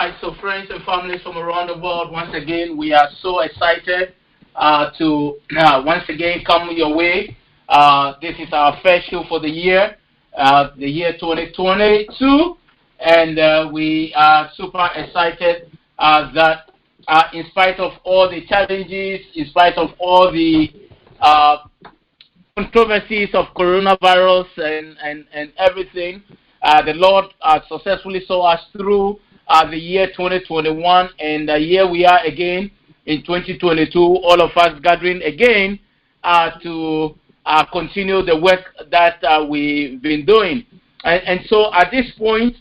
right, so friends and families from around the world, once again, we are so excited to once again come your way. This is our first show for the year 2022, and we are super excited that in spite of all the challenges, in spite of all the controversies of coronavirus and everything, the Lord successfully saw us through the year 2021, and here we are again in 2022, all of us gathering again to continue the work that we've been doing. And so at this point,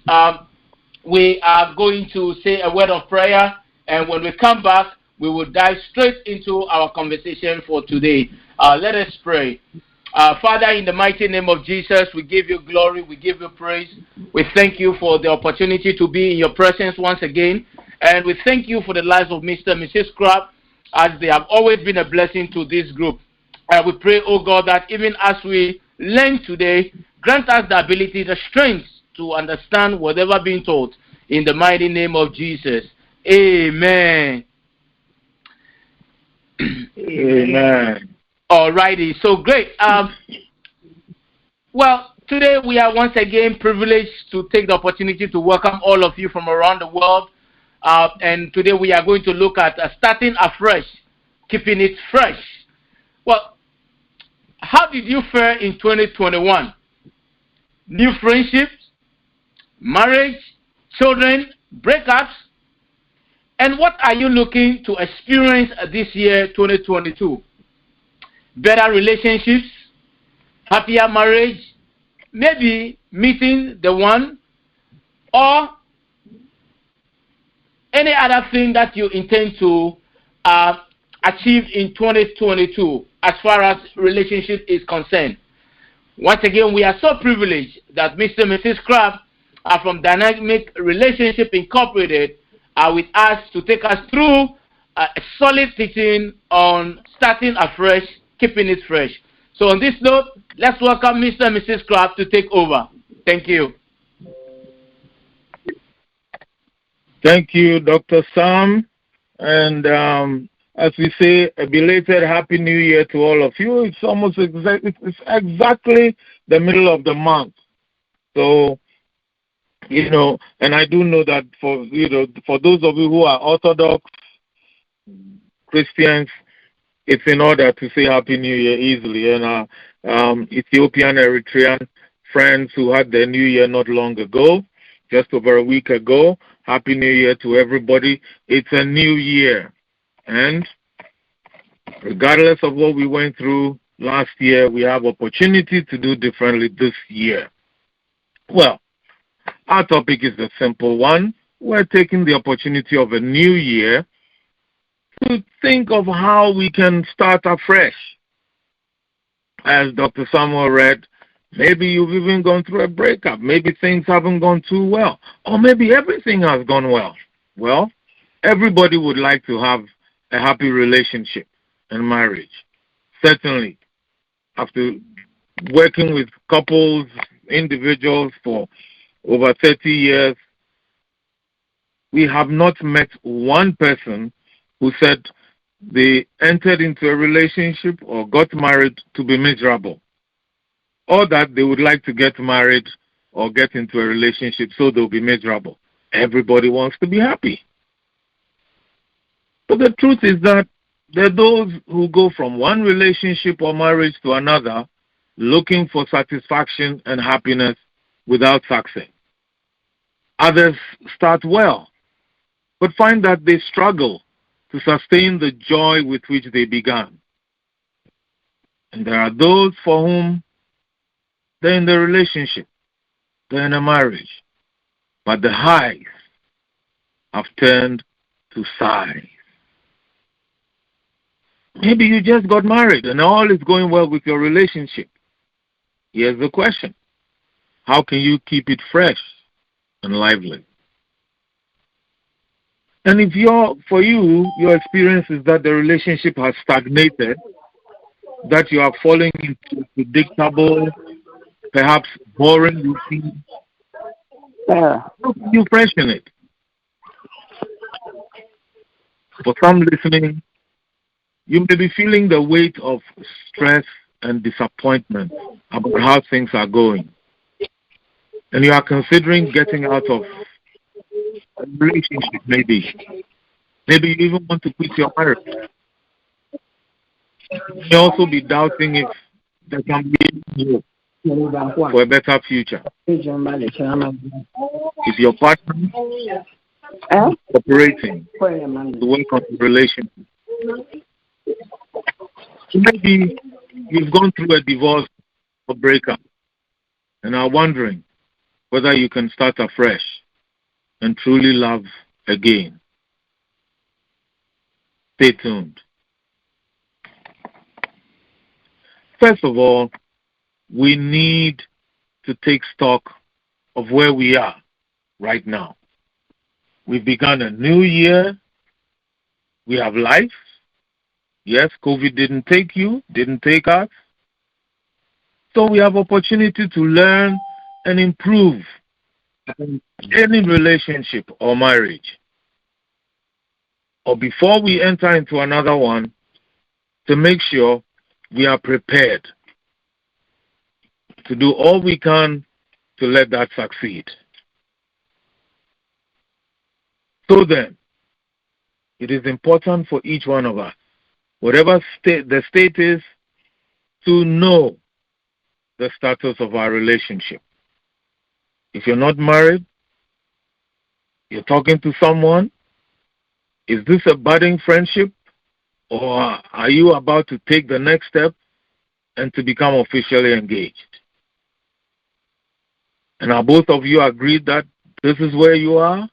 we are going to say a word of prayer, and when we come back, we will dive straight into our conversation for today. Let us pray. Father, in the mighty name of Jesus, we give you glory, we give you praise. We thank you for the opportunity to be in your presence once again. And we thank you for the lives of Mr. and Mrs. Crabbe, as they have always been a blessing to this group. We pray, oh God, that even as we learn today, grant us the ability, the strength to understand whatever being taught. In the mighty name of Jesus. Amen. Amen. Alrighty, so great. Well, today we are once again privileged to take the opportunity to welcome all of you from around the world. And today we are going to look at starting afresh, keeping it fresh. Well, how did you fare in 2021? New friendships, marriage, children, breakups, and what are you looking to experience this year, 2022? Better relationships, happier marriage, maybe meeting the one, or any other thing that you intend to achieve in 2022 as far as relationship is concerned. Once again, we are so privileged that Mr. and Mrs. Crabbe are from Dynamic Relationship Incorporated are with us to take us through a solid teaching on starting afresh, keeping it fresh. So on this note, let's welcome Mr. and Mrs. Crabbe to take over. Thank you. Thank you, Dr. Sam. And as we say, a belated Happy New Year to all of you. It's almost exactly the middle of the month. So, and I do know that for those of you who are Orthodox Christians, it's in order to say Happy New Year easily. And our Ethiopian, Eritrean friends who had their New Year not long ago, just over a week ago, Happy New Year to everybody. It's a new year. And regardless of what we went through last year, we have opportunity to do differently this year. Well, our topic is a simple one. We're taking the opportunity of a new year to think of how we can start afresh. As Dr. Samuel read, maybe you've even gone through a breakup. Maybe things haven't gone too well. Or maybe everything has gone well. Well, everybody would like to have a happy relationship and marriage. Certainly, after working with couples, individuals for over 30 years, we have not met one person who said they entered into a relationship or got married to be miserable, or that they would like to get married or get into a relationship so they'll be miserable. Everybody wants to be happy. But the truth is that there are those who go from one relationship or marriage to another looking for satisfaction and happiness without success. Others start well, but find that they struggle to sustain the joy with which they began. And there are those for whom they're in the relationship, they're in a marriage, but the highs have turned to sighs. Maybe you just got married and all is going well with your relationship. Here's the question. How can you keep it fresh and lively? And if for you, your experience is that the relationship has stagnated, that you are falling into predictable, perhaps boring routine, how can you freshen it? For some listening, you may be feeling the weight of stress and disappointment about how things are going. And you are considering getting out of a relationship, maybe. Maybe you even want to quit your marriage. You may also be doubting if there can be hope for a better future. If your partner is operating to work on the relationship, maybe you've gone through a divorce or breakup and are wondering whether you can start afresh and truly love again. Stay tuned. First of all, we need to take stock of where we are right now. We've begun a new year. We have life. Yes, COVID didn't take you, didn't take us. So we have opportunity to learn and improve in any relationship or marriage. Or before we enter into another one, to make sure we are prepared to do all we can to let that succeed. So then, it is important for each one of us, whatever the state is, to know the status of our relationship. If you're not married, you're talking to someone, is this a budding friendship, or are you about to take the next step and to become officially engaged? And are both of you agreed that this is where you are?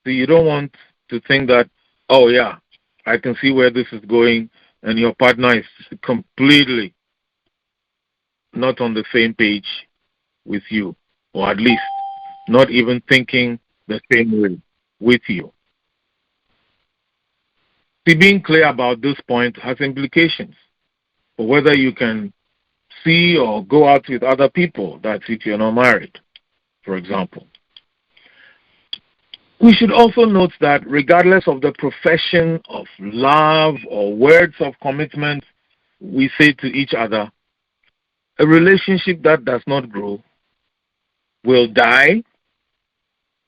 So you don't want to think that, oh yeah, I can see where this is going, and your partner is completely not on the same page with you, or at least not even thinking the same way with you. See, being clear about this point has implications for whether you can see or go out with other people, that's if you're not married, for example. We should also note that regardless of the profession of love or words of commitment we say to each other, a relationship that does not grow will die,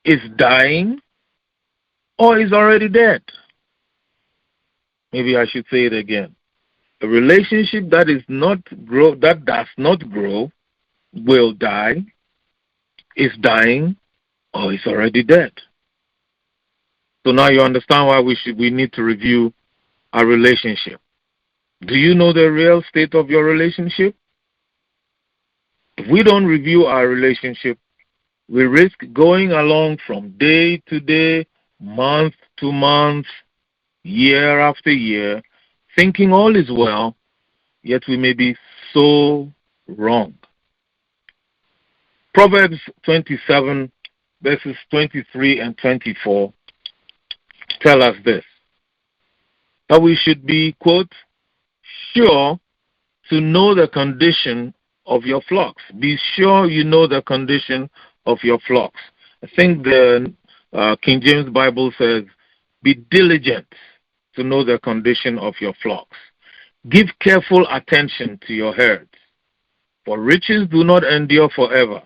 is dying, or is already dead. Maybe I should say it again. A relationship that does not grow will die, is dying, or is already dead. So now you understand why we need to review our relationship. Do you know the real state of your relationship? If we don't review our relationship, we risk going along from day to day, month to month, year after year, thinking all is well, yet we may be so wrong. Proverbs 27, verses 23 and 24 tell us this, that we should be, quote, sure to know the condition of your flocks. Be sure you know the condition of your flocks. I think the King James Bible says, be diligent to know the condition of your flocks. Give careful attention to your herds, for riches do not endure forever,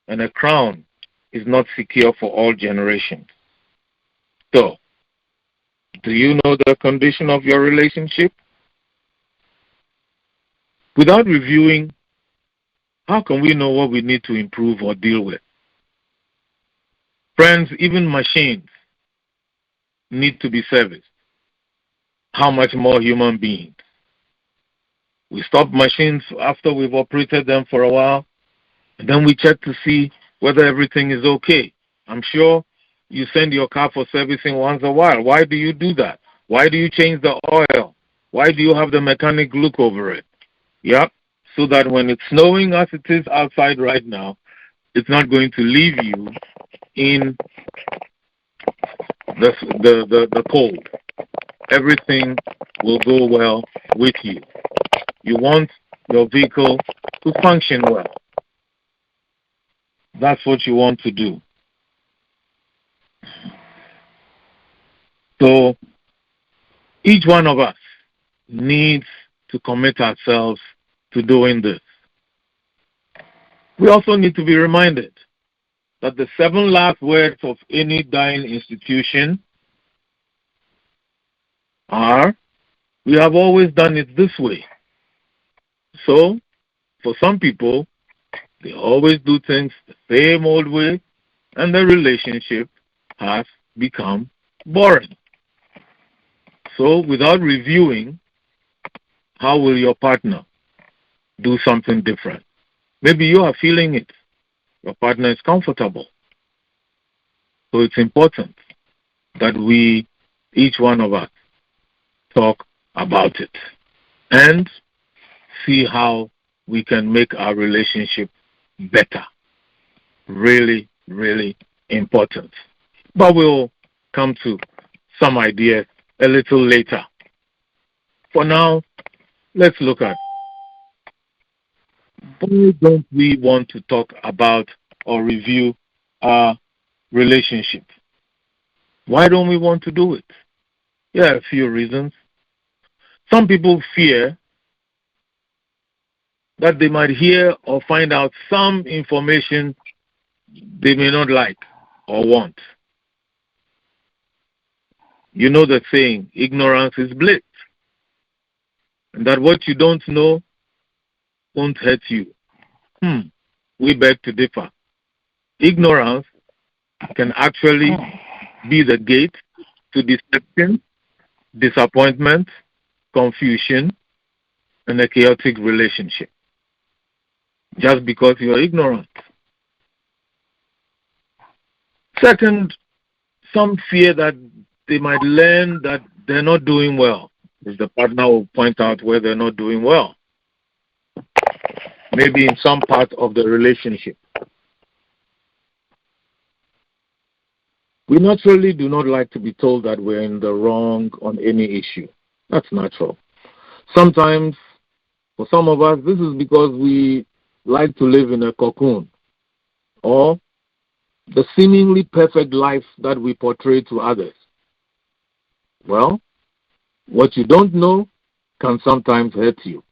and a crown is not secure for all generations. So, do you know the condition of your relationship? Without reviewing, how can we know what we need to improve or deal with? Friends, even machines need to be serviced. How much more human beings? We stop machines after we've operated them for a while, and then we check to see whether everything is okay. I'm sure you send your car for servicing once a while. Why do you do that? Why do you change the oil? Why do you have the mechanic look over it? Yep, so that when it's snowing as it is outside right now, it's not going to leave you in the cold. Everything will go well with you. You want your vehicle to function well. That's what you want to do. So each one of us needs to commit ourselves to doing this. We also need to be reminded that the 7 last words of any dying institution are, we have always done it this way. So, for some people, they always do things the same old way, and the relationship has become boring. So, without reviewing, how will your partner do something different? Maybe you are feeling it. Your partner is comfortable. So it's important that we, each one of us, talk about it and see how we can make our relationship better. Really, really important. But we'll come to some ideas a little later. For now, let's look at why don't we want to talk about or review our relationship? Why don't we want to do it? There are a few reasons. Some people fear that they might hear or find out some information they may not like or want. You know the saying, ignorance is bliss, and that what you don't know won't hurt you. We beg to differ. Ignorance can actually be the gate to deception, disappointment, confusion, and a chaotic relationship. Just because you are ignorant. Second, some fear that they might learn that they're not doing well. If the partner will point out where they're not doing well. Maybe in some part of the relationship. We naturally do not like to be told that we're in the wrong on any issue. That's natural. Sometimes, for some of us, this is because we like to live in a cocoon, or the seemingly perfect life that we portray to others. Well, what you don't know can sometimes hurt you.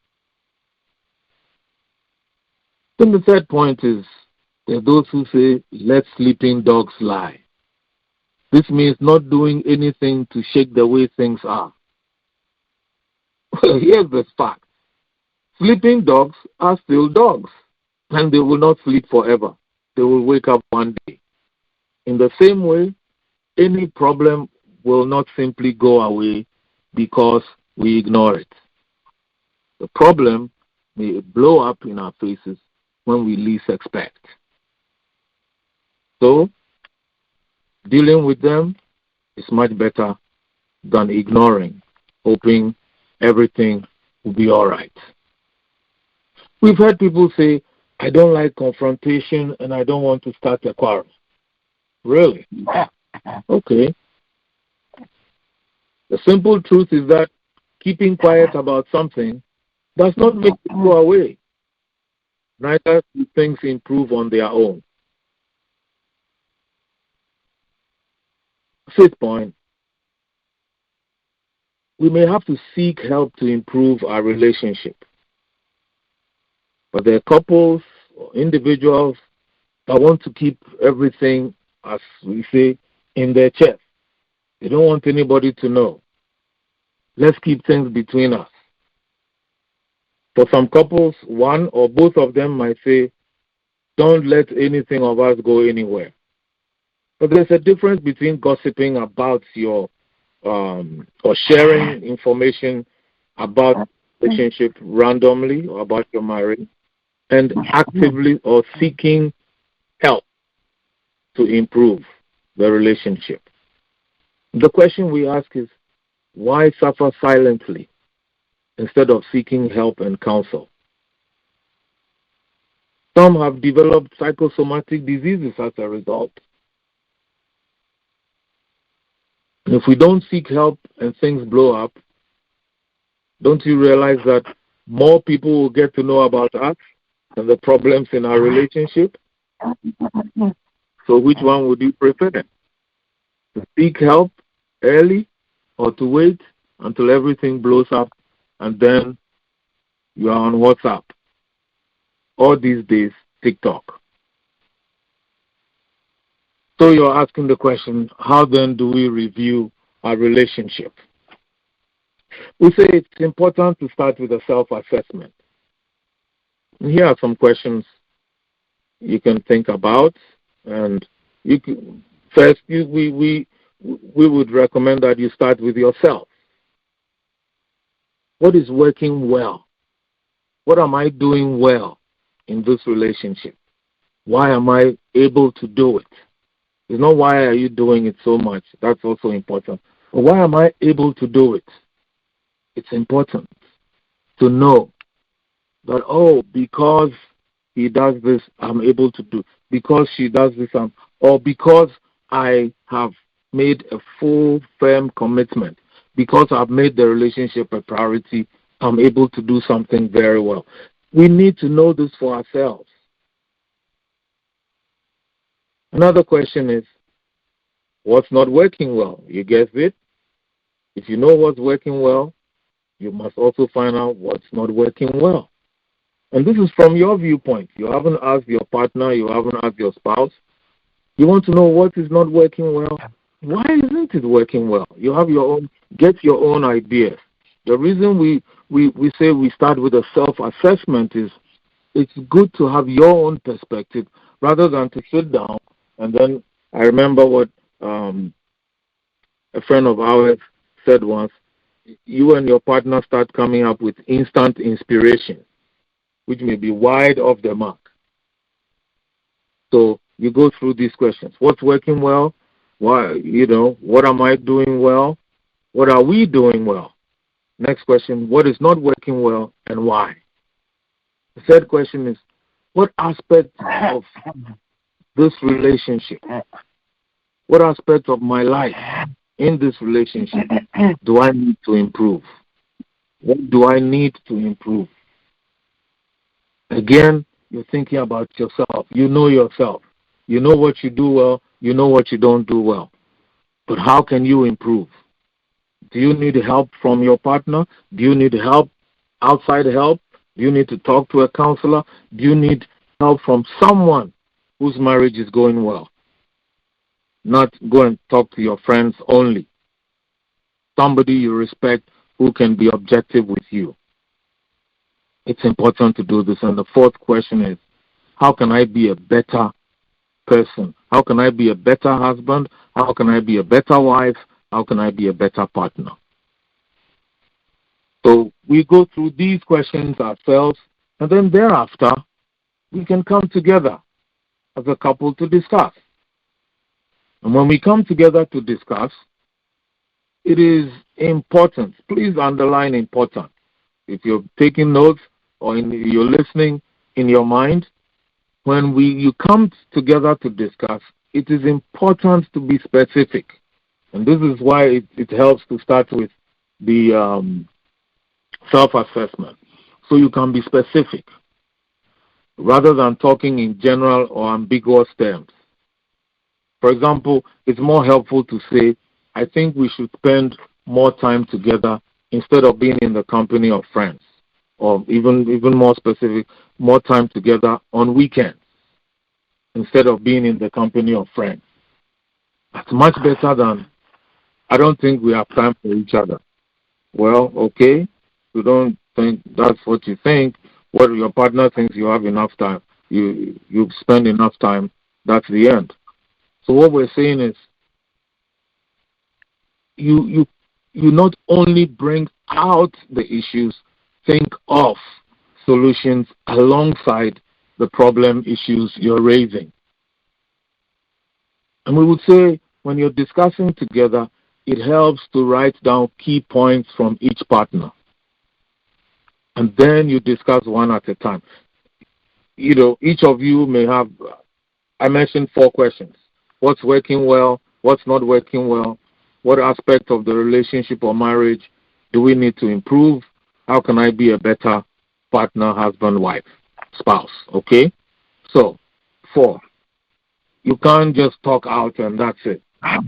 Then the third point is, there are those who say, let sleeping dogs lie. This means not doing anything to shake the way things are. Well, here's the fact. Sleeping dogs are still dogs, and they will not sleep forever. They will wake up one day. In the same way, any problem will not simply go away because we ignore it. The problem may blow up in our faces when we least expect. So, dealing with them is much better than ignoring, hoping everything will be all right. We've heard people say, I don't like confrontation and I don't want to start a quarrel. Really? Okay. The simple truth is that keeping quiet about something does not make it go away. Neither do things improve on their own. Fifth point, we may have to seek help to improve our relationship. But there are couples or individuals that want to keep everything, as we say, in their chest. They don't want anybody to know. Let's keep things between us. For some couples, one or both of them might say, don't let anything of us go anywhere. But there's a difference between gossiping about your or sharing information about relationship randomly or about your marriage and actively or seeking help to improve the relationship. The question we ask is, why suffer silently instead of seeking help and counsel? Some have developed psychosomatic diseases as a result. If we don't seek help and things blow up, don't you realize that more people will get to know about us and the problems in our relationship? So which one would you prefer? To seek help early or to wait until everything blows up and then you are on WhatsApp, or these days, TikTok. So you're asking the question, how then do we review our relationship? We say it's important to start with a self-assessment. And here are some questions you can think about. And first, we would recommend that you start with yourself. What is working well? What am I doing well in this relationship? Why am I able to do it? It's not why are you doing it so much. That's also important. But why am I able to do it? It's important to know that, because he does this, I'm able to do. Because she does this, or because I have made a full, firm commitment. Because I've made the relationship a priority, I'm able to do something very well. We need to know this for ourselves. Another question is, what's not working well? You guessed it. If you know what's working well, you must also find out what's not working well. And this is from your viewpoint. You haven't asked your partner, you haven't asked your spouse. You want to know what is not working well. Why isn't it working well? You have your own, get your own ideas. The reason we say we start with a self-assessment is it's good to have your own perspective rather than to sit down. And then I remember what a friend of ours said once, you and your partner start coming up with instant inspiration, which may be wide off the mark. So you go through these questions. What's working well? Why, what am I doing well? What are we doing well? Next question, what is not working well and why? The third question is, what aspect of this relationship, what aspect of my life in this relationship do I need to improve? What do I need to improve? Again, you're thinking about yourself. You know yourself. You know what you do well. You know what you don't do well. But how can you improve? Do you need help from your partner? Do you need help, outside help? Do you need to talk to a counselor? Do you need help from someone whose marriage is going well? Not go and talk to your friends only. Somebody you respect who can be objective with you. It's important to do this. And the fourth question is, how can I be a better person? How can I be a better husband? How can I be a better wife? How can I be a better partner? So we go through these questions ourselves, and then thereafter, we can come together as a couple to discuss. And when we come together to discuss, it is important. Please underline important. If you're taking notes or you're listening in your mind, when you come together to discuss, it is important to be specific. And this is why it helps to start with the self-assessment. So you can be specific rather than talking in general or ambiguous terms. For example, it's more helpful to say, I think we should spend more time together instead of being in the company of friends. Or even more specific, more time together on weekends instead of being in the company of friends. That's much better than, I don't think we have time for each other. Well, okay, you don't think that's what you think. What your partner thinks you have enough time, you spend enough time, that's the end. So what we're saying is, you not only bring out the issues, think of solutions alongside the problem issues you're raising. And we would say, when you're discussing together, it helps to write down key points from each partner. And then you discuss one at a time. Each of you may have, I mentioned 4 questions. What's working well? What's not working well? What aspect of the relationship or marriage do we need to improve? How can I be a better partner, husband, wife, spouse? Okay? So, 4. You can't just talk out and that's it.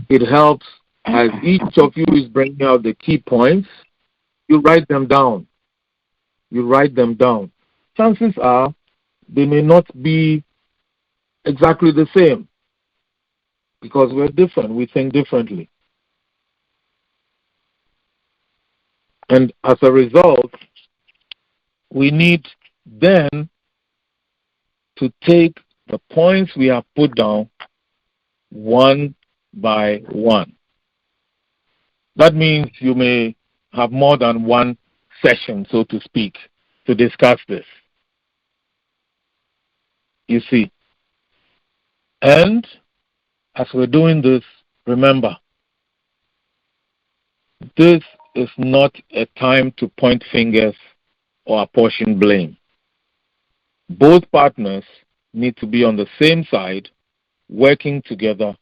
It helps as each of you is bringing out the key points, you write them down. You write them down. Chances are they may not be exactly the same because we're different. We think differently. And as a result, we need then to take the points we have put down one by one. That means you may have more than one session, so to speak, to discuss this. You see. And as we're doing this, remember, this is not a time to point fingers or apportion blame. Both partners need to be on the same side, working together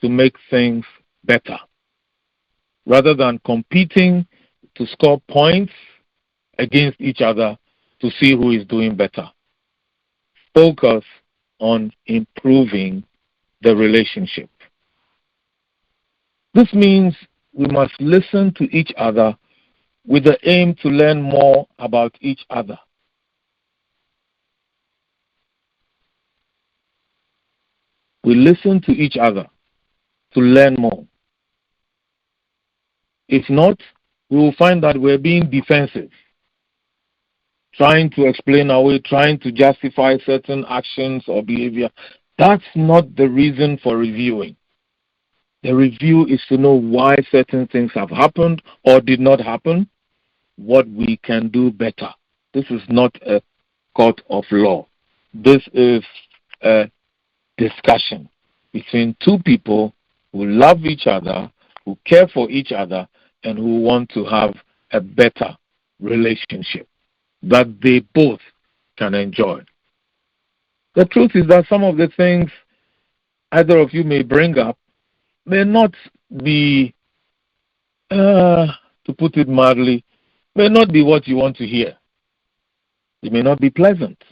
to make things better, rather than competing to score points against each other to see who is doing better. Focus on improving the relationship. This means we must listen to each other with the aim to learn more about each other. We listen to each other to learn more. If not, we will find that we're being defensive, trying to explain our way, trying to justify certain actions or behavior. That's not the reason for reviewing. The review is to know why certain things have happened or did not happen, what we can do better. This is not a court of law. This is a discussion between two people who love each other, who care for each other, and who want to have a better relationship that they both can enjoy. The truth is that some of the things either of you may bring up may not be, to put it mildly, may not be what you want to hear. It may not be pleasant.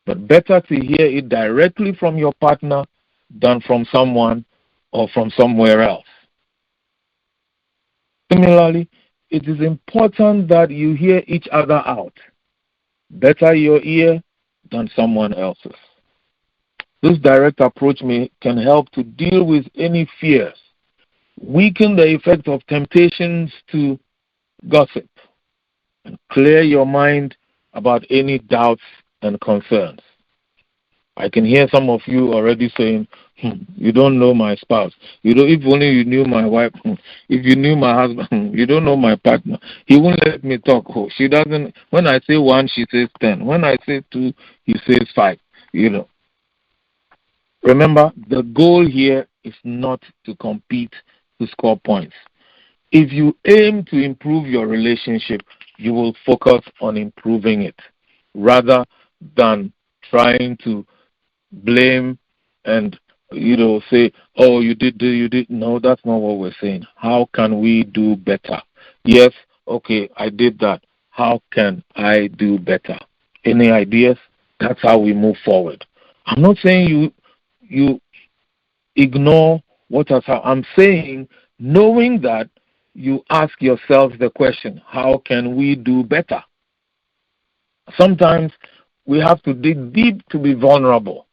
But better to hear it directly from your partner than from someone or from somewhere else. Similarly, it is important that you hear each other out. Better your ear than someone else's. This direct approach can help to deal with any fears, weaken the effect of temptations to gossip, and clear your mind about any doubts and concerns. I can hear some of you already saying, you don't know my spouse. If only you knew my wife. If you knew my husband, you don't know my partner. He won't let me talk. She doesn't. When I say 1, she says 10. When I say 2, he says 5. Remember, the goal here is not to compete to score points. If you aim to improve your relationship, you will focus on improving it rather than trying to blame and say, oh, you did. No, that's not what we're saying. How can we do better? Yes, okay, I did that. How can I do better? Any ideas? That's how we move forward. I'm not saying you ignore what has happened. I'm saying knowing that you ask yourself the question, how can we do better? Sometimes we have to dig deep to be vulnerable.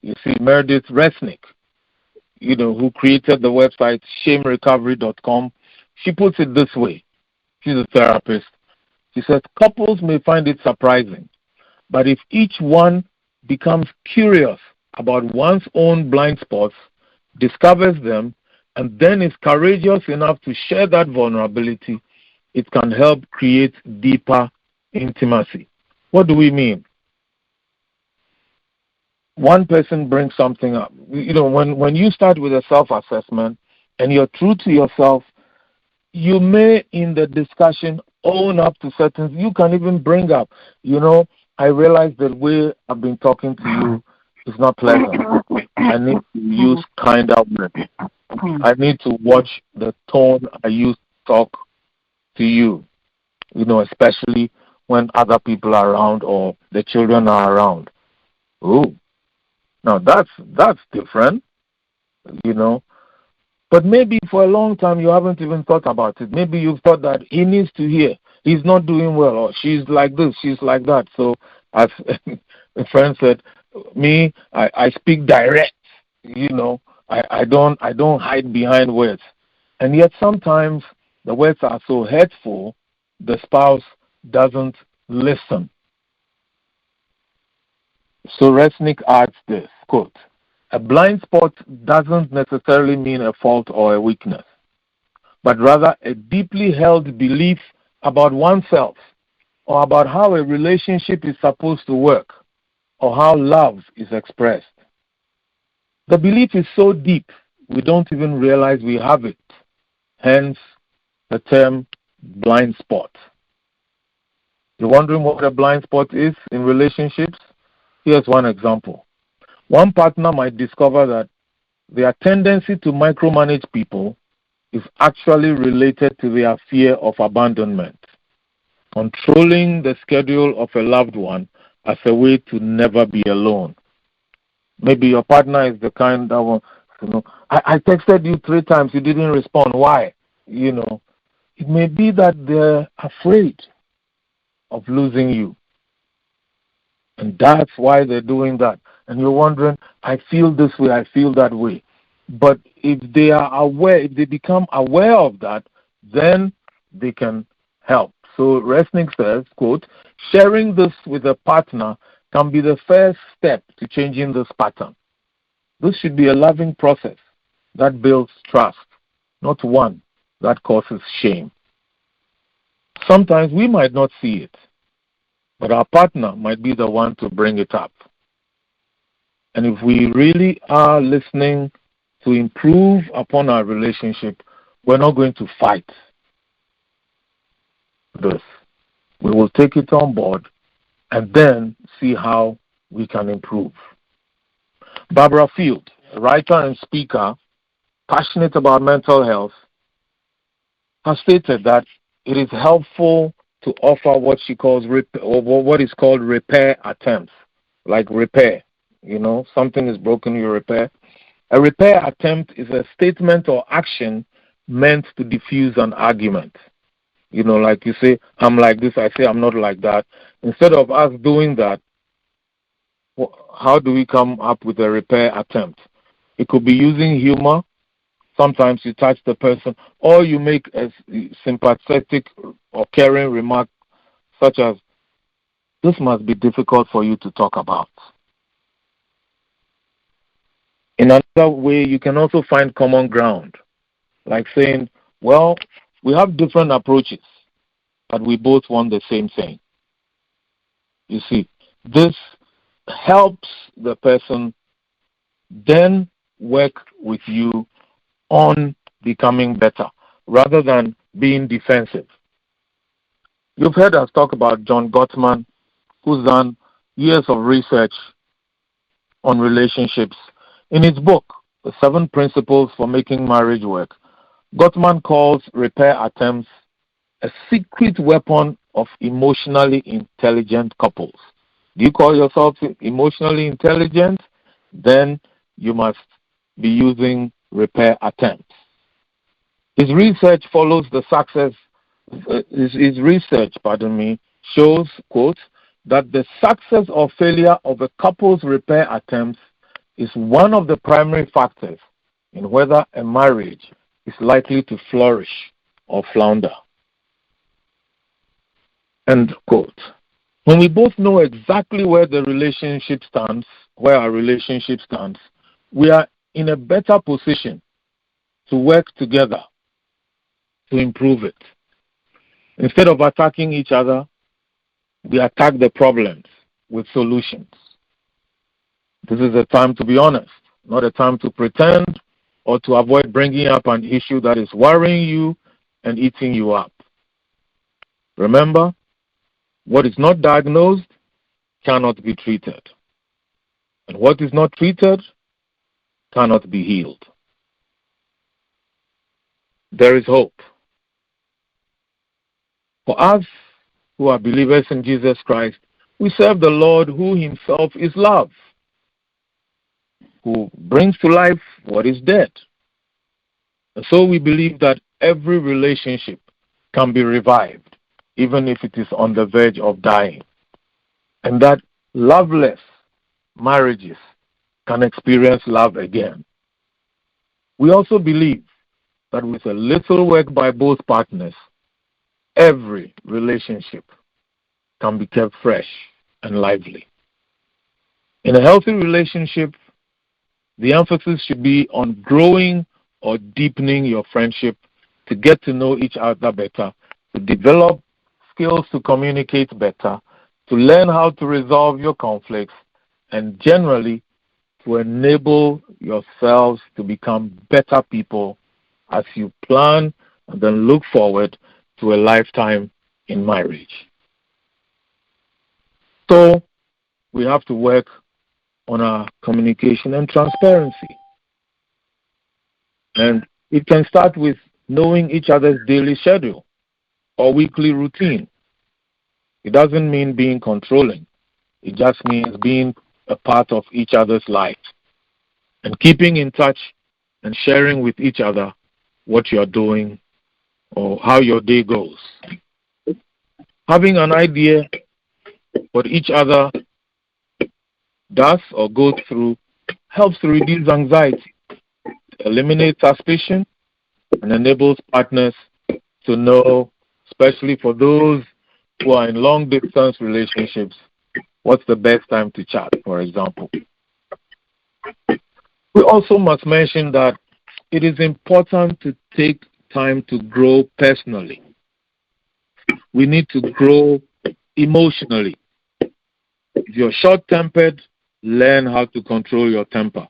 You see, Meredith Resnick, who created the website shamerecovery.com, she puts it this way. She's a therapist. She says, couples may find it surprising, but if each one becomes curious about one's own blind spots, discovers them, and then is courageous enough to share that vulnerability, it can help create deeper intimacy. What do we mean? One person brings something up. When you start with a self-assessment and you're true to yourself, you may, in the discussion, own up to certain. You can even bring up, I realize the way I've been talking to you is not pleasant. I need to use kinder words. I need to watch the tone I use to talk to you, especially when other people are around or the children are around. Ooh. Now, that's different, But maybe for a long time you haven't even thought about it. Maybe you've thought that he needs to hear. He's not doing well, or she's like this, she's like that. So as a friend said, I speak direct. I don't hide behind words. And yet sometimes the words are so hurtful, the spouse doesn't listen. So Resnick adds this, quote, a blind spot doesn't necessarily mean a fault or a weakness, but rather a deeply held belief about oneself or about how a relationship is supposed to work or how love is expressed. The belief is so deep, we don't even realize we have it. Hence, the term blind spot. You're wondering what a blind spot is in relationships? Here's one example. One partner might discover that their tendency to micromanage people is actually related to their fear of abandonment, controlling the schedule of a loved one as a way to never be alone. Maybe your partner is the kind that wants, I texted you 3 times, you didn't respond. Why? It may be that they're afraid of losing you. And that's why they're doing that. And you're wondering, I feel this way, I feel that way. But if they are aware, if they become aware of that, then they can help. So Resnick says, quote, sharing this with a partner can be the first step to changing this pattern. This should be a loving process that builds trust, not one that causes shame. Sometimes we might not see it, but our partner might be the one to bring it up. And if we really are listening to improve upon our relationship, we're not going to fight this. We will take it on board and then see how we can improve. Barbara Field, a writer and speaker, passionate about mental health, has stated that it is helpful to offer what she calls what is called repair attempts, like repair. Something is broken, you repair. A repair attempt is a statement or action meant to diffuse an argument. Like you say, I'm like this, I say I'm not like that. Instead of us doing that, how do we come up with a repair attempt? It could be using humor. Sometimes you touch the person, or you make a sympathetic or caring remark such as, this must be difficult for you to talk about. In another way, you can also find common ground, like saying, well, we have different approaches, but we both want the same thing. You see, this helps the person then work with you on becoming better rather than being defensive. You've heard us talk about John Gottman, who's done years of research on relationships. In his book, The 7 Principles for Making Marriage Work, Gottman calls repair attempts a secret weapon of emotionally intelligent couples. Do you call yourself emotionally intelligent? Then you must be using repair attempts. His research follows the success. His research, shows, quote, that the success or failure of a couple's repair attempts is one of the primary factors in whether a marriage is likely to flourish or flounder. End quote. When we both know exactly where our relationship stands, we are in a better position to work together to improve it. Instead of attacking each other, we attack the problems with solutions. This is a time to be honest, not a time to pretend or to avoid bringing up an issue that is worrying you and eating you up. Remember, what is not diagnosed cannot be treated. And what is not treated cannot be healed. There is hope. For us who are believers in Jesus Christ, we serve the Lord who himself is love, who brings to life what is dead. And so we believe that every relationship can be revived, even if it is on the verge of dying, and that loveless marriages can experience love again. We also believe that with a little work by both partners, every relationship can be kept fresh and lively. In a healthy relationship, the emphasis should be on growing or deepening your friendship to get to know each other better, to develop skills to communicate better, to learn how to resolve your conflicts, and generally to enable yourselves to become better people as you plan and then look forward to a lifetime in marriage. So we have to work on our communication and transparency. And it can start with knowing each other's daily schedule or weekly routine. It doesn't mean being controlling. It just means being a part of each other's life and keeping in touch and sharing with each other what you're doing or how your day goes. Having an idea what each other does or goes through helps to reduce anxiety, eliminate suspicion, and enables partners to know, especially for those who are in long-distance relationships, what's the best time to chat, for example. We also must mention that it is important to take time to grow personally. We need to grow emotionally. If you're short-tempered, learn how to control your temper.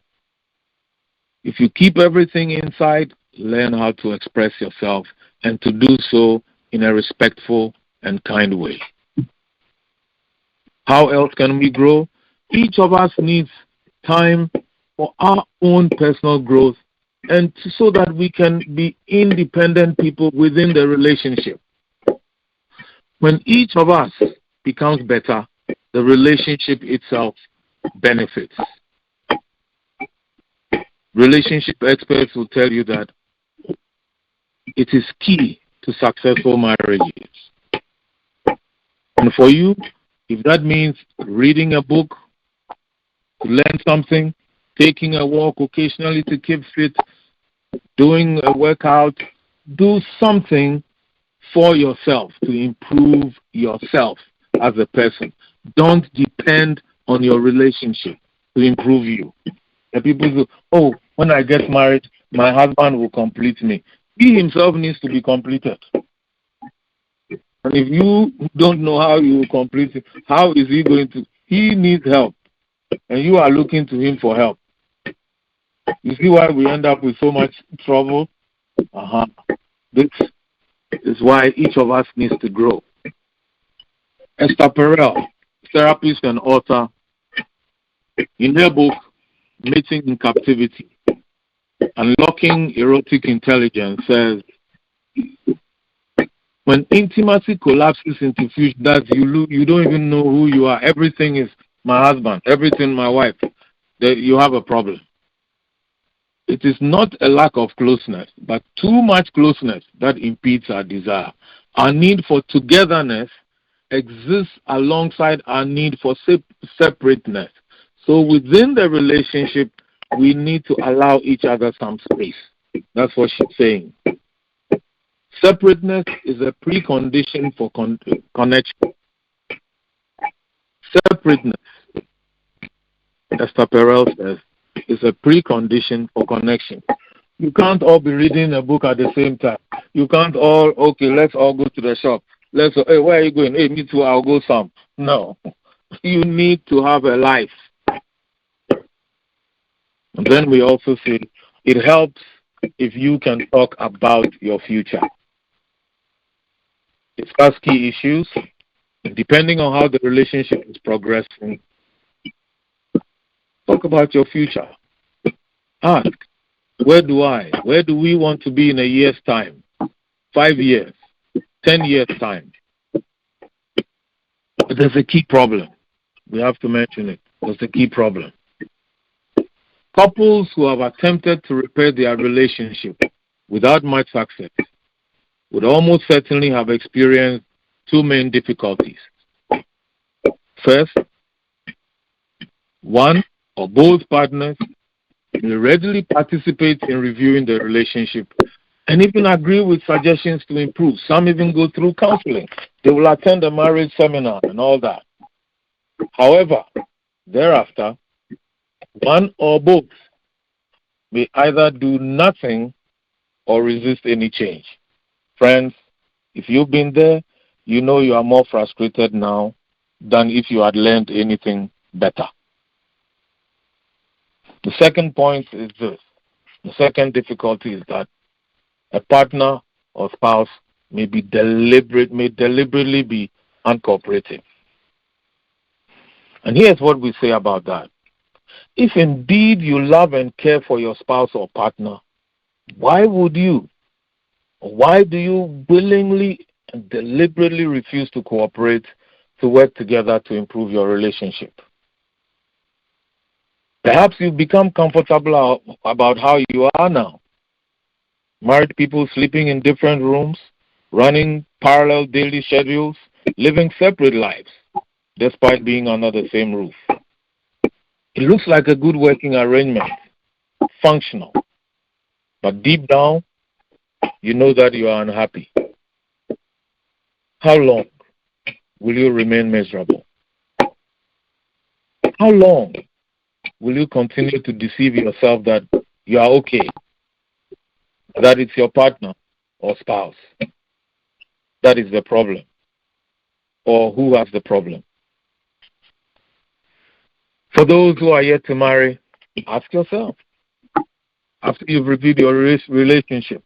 If you keep everything inside, learn how to express yourself and to do so in a respectful and kind way. How else can we grow? Each of us needs time for our own personal growth and so that we can be independent people within the relationship. When each of us becomes better, the relationship itself benefits. Relationship experts will tell you that it is key to successful marriages. And for you, if that means reading a book to learn something, taking a walk occasionally to keep fit, doing a workout, do something for yourself to improve yourself as a person. Don't depend on your relationship to improve you. And people say, oh, when I get married, my husband will complete me. He himself needs to be completed. And if you don't know how you will complete him, how is he going to? He needs help. And you are looking to him for help. You see why we end up with so much trouble? This is why each of us needs to grow. Esther Perel, therapist and author, in her book, Mating in Captivity, Unlocking Erotic Intelligence, says, when intimacy collapses into fusion, that you don't even know who you are. Everything is my husband, everything my wife. That you have a problem. It is not a lack of closeness, but too much closeness that impedes our desire. Our need for togetherness exists alongside our need for separateness. So within the relationship, we need to allow each other some space. That's what she's saying. Separateness is a precondition for connection. Separateness, Esther Perel says, is a precondition for connection. You can't all be reading a book at the same time. You can't all, okay, let's all go to the shop. Hey, where are you going? Hey, me too, I'll go some. No. You need to have a life. And then we also say it helps if you can talk about your future. Discuss key issues. Depending on how the relationship is progressing, talk about your future. Ask, where do we want to be in a year's time? 5 years, 10 years' time? But there's a key problem. We have to mention it. There's a key problem. Couples who have attempted to repair their relationship without much success would almost certainly have experienced two main difficulties. First, one or both partners will readily participate in reviewing the relationship and even agree with suggestions to improve. Some even go through counseling. They will attend a marriage seminar and all that. However, thereafter, one or both may either do nothing or resist any change. Friends, if you've been there, you know you are more frustrated now than if you had learned anything better. The second point is this. The second difficulty is that a partner or spouse may deliberately be uncooperative. And here's what we say about that. If indeed you love and care for your spouse or partner, why do you willingly and deliberately refuse to cooperate to work together to improve your relationship? Perhaps you've become comfortable about how you are now. Married people sleeping in different rooms, running parallel daily schedules, living separate lives, despite being under the same roof. It looks like a good working arrangement, functional. But deep down, you know that you are unhappy. How long will you remain miserable? How long will you continue to deceive yourself that you are okay, that it's your partner or spouse that is the problem, or who has the problem? For those who are yet to marry, ask yourself, after you've reviewed your relationship,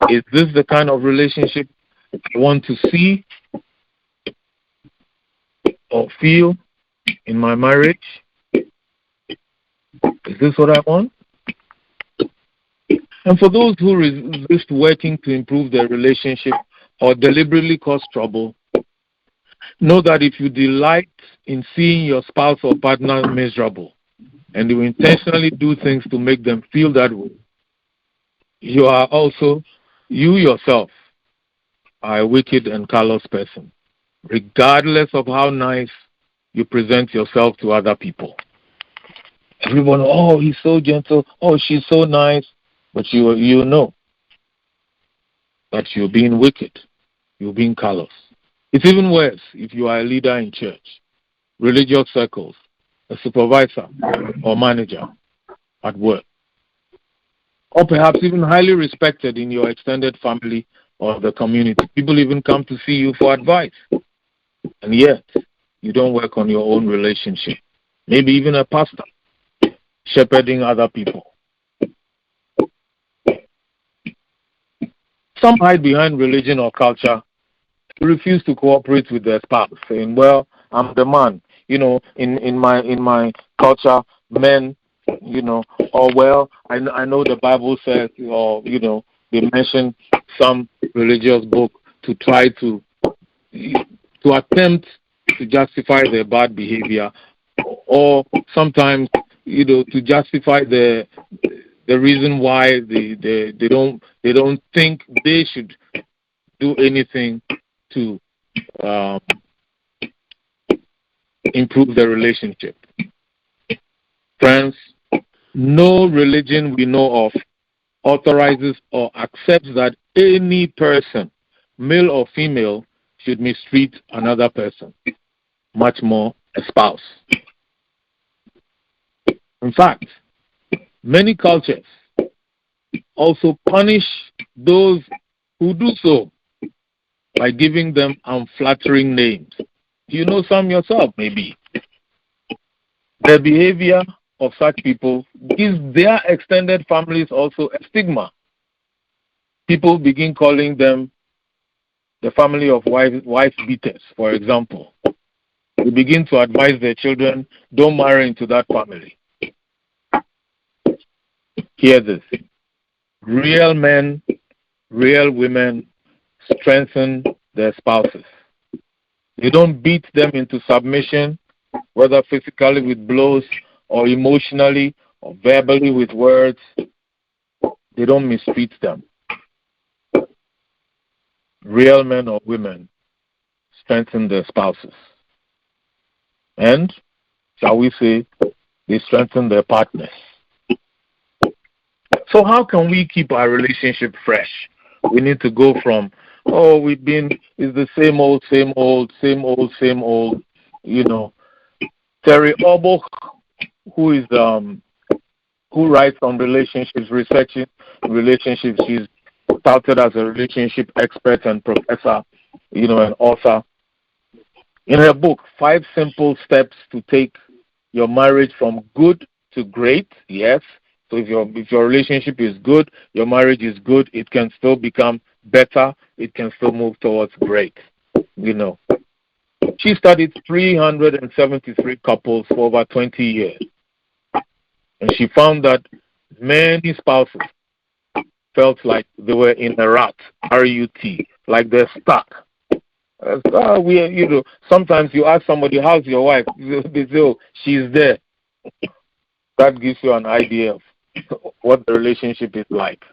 is this the kind of relationship I want to see or feel in my marriage? Is this what I want? And for those who resist working to improve their relationship or deliberately cause trouble, know that if you delight in seeing your spouse or partner miserable and you intentionally do things to make them feel that way, you yourself are a wicked and callous person, regardless of how nice you present yourself to other people. Everyone, oh, he's so gentle, oh, she's so nice, but you know that you're being wicked, you're being callous. It's even worse if you are a leader in church, religious circles, a supervisor or manager at work, or perhaps even highly respected in your extended family or the community. People even come to see you for advice, and yet you don't work on your own relationship. Maybe even a pastor shepherding other people. Some hide behind religion or culture, refuse to cooperate with their spouse, saying, well, I'm the man. In my culture, men, or well, I know the Bible says, or, they mention some religious book to try to attempt to justify their bad behavior, or sometimes, to justify the reason why they don't think they should do anything to improve the relationship. Friends, no religion we know of authorizes or accepts that any person, male or female, should mistreat another person, much more a spouse. In fact, many cultures also punish those who do so by giving them unflattering names. You know some yourself, maybe. The behavior of such people gives their extended families also a stigma. People begin calling them the family of wife beaters, for example. They begin to advise their children, don't marry into that family. Hear this. Real men, real women strengthen their spouses. They don't beat them into submission, whether physically with blows or emotionally or verbally with words. They don't mistreat them. real men or women strengthen their spouses. And, shall we say, they strengthen their partners. So how can we keep our relationship fresh? We need to go from, it's the same old, Terry Oboch, who writes on relationships, researching relationships. She's touted as a relationship expert and professor, an author. In her book, 5 Simple Steps to Take Your Marriage from Good to Great, yes. So if your relationship is good, your marriage is good, it can still become better, it can still move towards great, She studied 373 couples for over 20 years. And she found that many spouses felt like they were in a rut, R-U-T, like they're stuck. Sometimes you ask somebody, how's your wife? They say, oh, she's there. That gives you an idea of what the relationship is like.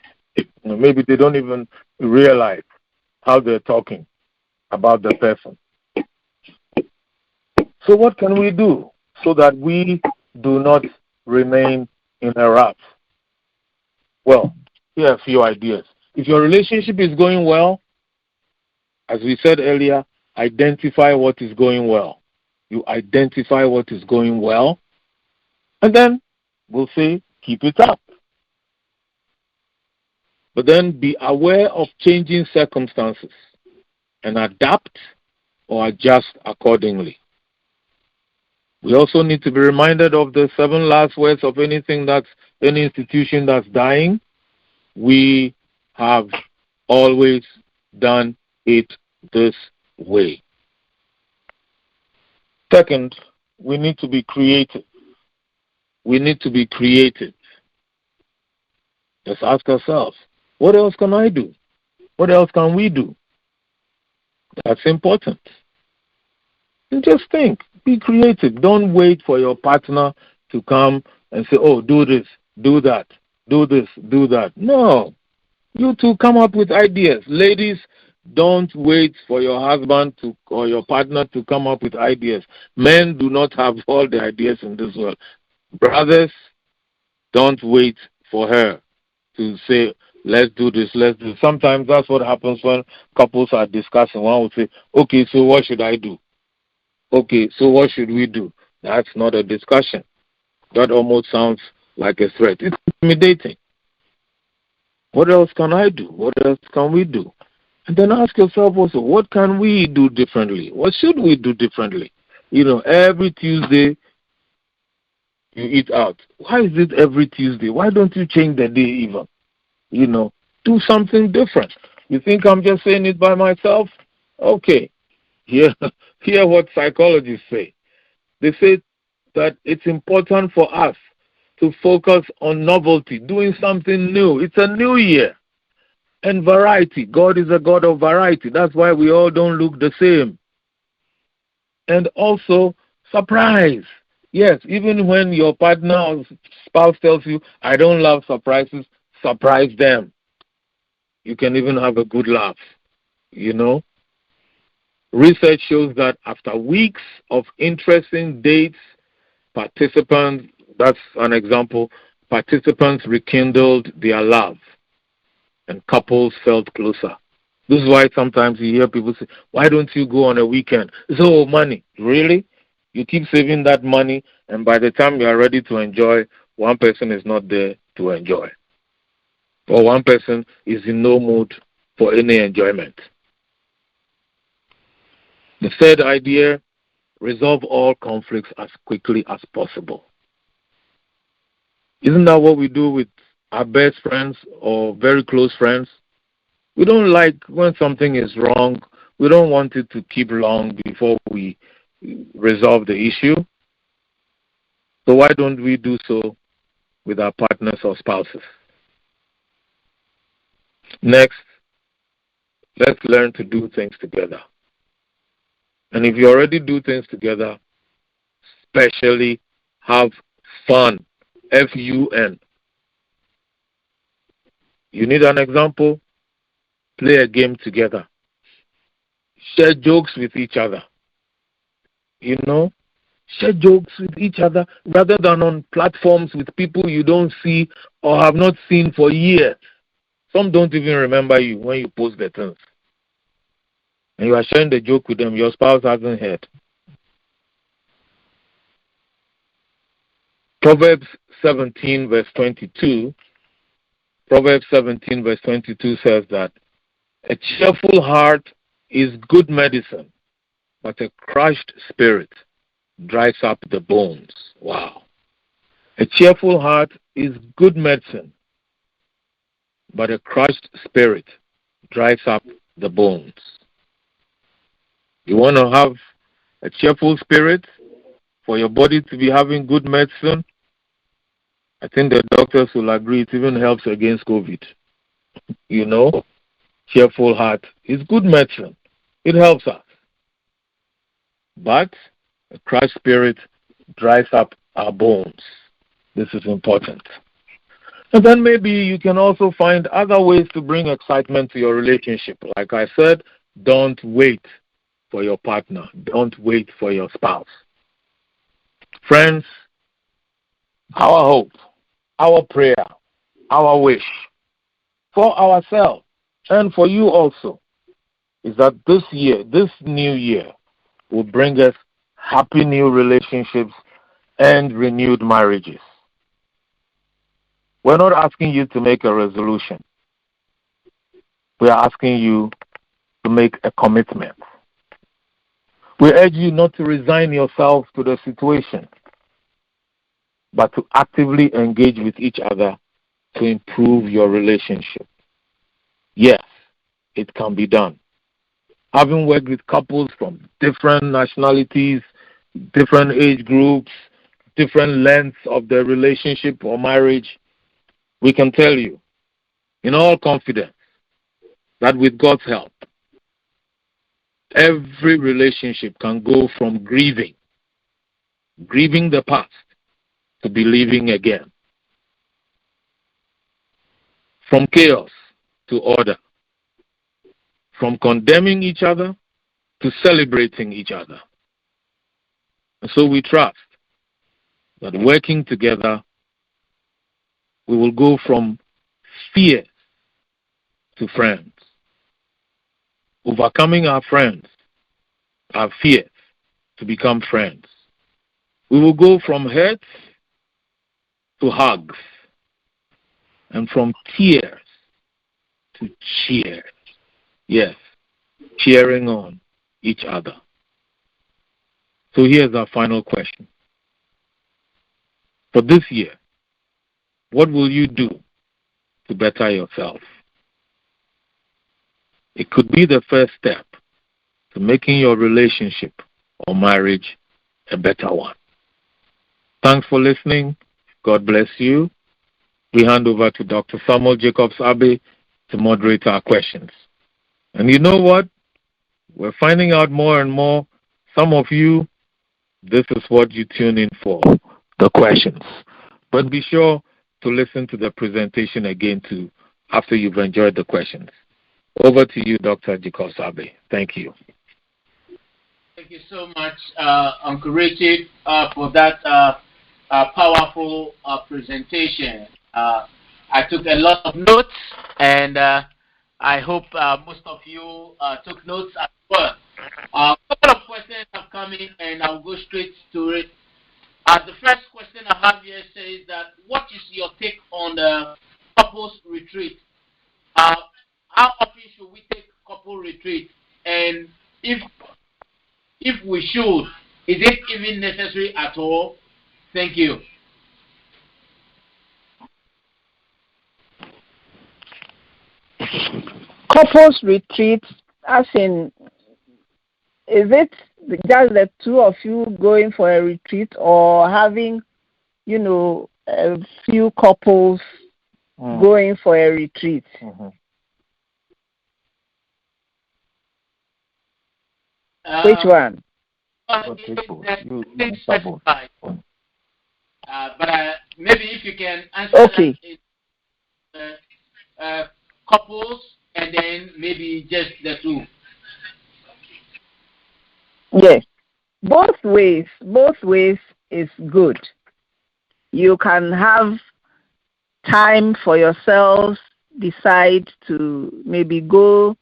Maybe they don't even realize how they're talking about the person. So what can we do so that we do not remain in a rut? Well, here are a few ideas. If your relationship is going well, as we said earlier, identify what is going well. You identify what is going well, and then we'll say, keep it up. But then be aware of changing circumstances and adapt or adjust accordingly. We also need to be reminded of the 7 last words of any institution that's dying. We have always done it this way. Second, we need to be creative. Let's ask ourselves, what else can I do? What else can we do? That's important. And just think, be creative. Don't wait for your partner to come and say, oh, do this, do that, do this, do that. No. You two come up with ideas. Ladies, don't wait for your husband or your partner to come up with ideas. Men do not have all the ideas in this world. Brothers, don't wait for her to say, let's do this, let's do this. Sometimes that's what happens when couples are discussing. One will say, okay, so what should I do? Okay, so what should we do? That's not a discussion. That almost sounds like a threat. It's intimidating. What else can I do? What else can we do? And then ask yourself also, what can we do differently? What should we do differently? Every Tuesday you eat out. Why is it every Tuesday? Why don't you change the day even? Do something different. You think I'm just saying it by myself? Okay. Hear what psychologists say. They say that it's important for us to focus on novelty, doing something new. It's a new year. And variety. God is a God of variety. That's why we all don't look the same. And also, surprise. Yes, even when your partner or spouse tells you, I don't love surprises, surprise them. You can even have a good laugh. Research shows that after weeks of interesting dates, participants rekindled their love and couples felt closer. This is why sometimes you hear people say, why don't you go on a weekend? It's all money. Really? You keep saving that money, and by the time you are ready to enjoy, one person is not there to enjoy. Or one person is in no mood for any enjoyment. The third idea, resolve all conflicts as quickly as possible. Isn't that what we do with our best friends or very close friends? We don't like when something is wrong. We don't want it to keep long before we resolve the issue. So why don't we do so with our partners or spouses? Next, let's learn to do things together. And if you already do things together, especially have fun. F-U-N. You need an example? Play a game together. share jokes with each other. You know, share jokes with each other rather than on platforms with people you don't see or have not seen for years. Some don't even remember you when you post the things. And you are sharing the joke with them, your spouse hasn't heard. Proverbs 17 verse 22 says that a cheerful heart is good medicine, but a crushed spirit dries up the bones. Wow. A cheerful heart is good medicine, but a crushed spirit dries up the bones. You want to have a cheerful spirit for your body to be having good medicine? I think the doctors will agree it even helps against COVID. You know, cheerful heart is good medicine. It helps us. But a crushed spirit dries up our bones. This is important. And then maybe you can also find other ways to bring excitement to your relationship. Like I said, don't wait for your partner. Don't wait for your spouse. Friends, our hope, our prayer, our wish for ourselves and for you also is that this year, this new year, will bring us happy new relationships and renewed marriages. We're not asking you to make a resolution. We are asking you to make a commitment. We urge you not to resign yourself to the situation, but to actively engage with each other to improve your relationship. Yes, it can be done. Having worked with couples from different nationalities, different age groups, different lengths of their relationship or marriage, we can tell you in all confidence that with God's help, every relationship can go from grieving the past, to believing again. From chaos to order. From condemning each other to celebrating each other. And so we trust that working together, we will go from fear to friends. Overcoming our fears to become friends. We will go from hurt to hugs, and from tears to cheers. Yes, cheering on each other. So here's our final question. For this year, what will you do to better yourself? It could be the first step to making your relationship or marriage a better one. Thanks for listening. God bless you. We hand over to Dr. Samuel Jacobs Abbey to moderate our questions. And you know what? We're finding out more and more. Some of you, this is what you tune in for, the questions. But be sure to listen to the presentation again too after you've enjoyed the questions. Over to you, Dr. Jacobs Abbey. Thank you. Thank you so much, Uncle Richard, for that powerful presentation. I took a lot of notes, and I hope most of you took notes as well. A couple of questions have come in, and I'll go straight to it. The first question I have here says that, what is your take on the couples retreat? How often should we take couple retreat? And if we should, is it even necessary at all? Thank you. Couples retreat, as in, is it just the two of you going for a retreat, or having, a few couples going for a retreat? Mm-hmm. Which one? But maybe if you can answer that, couples, and then maybe just the two. ways. Both ways is good. You can have time for yourselves, decide to maybe go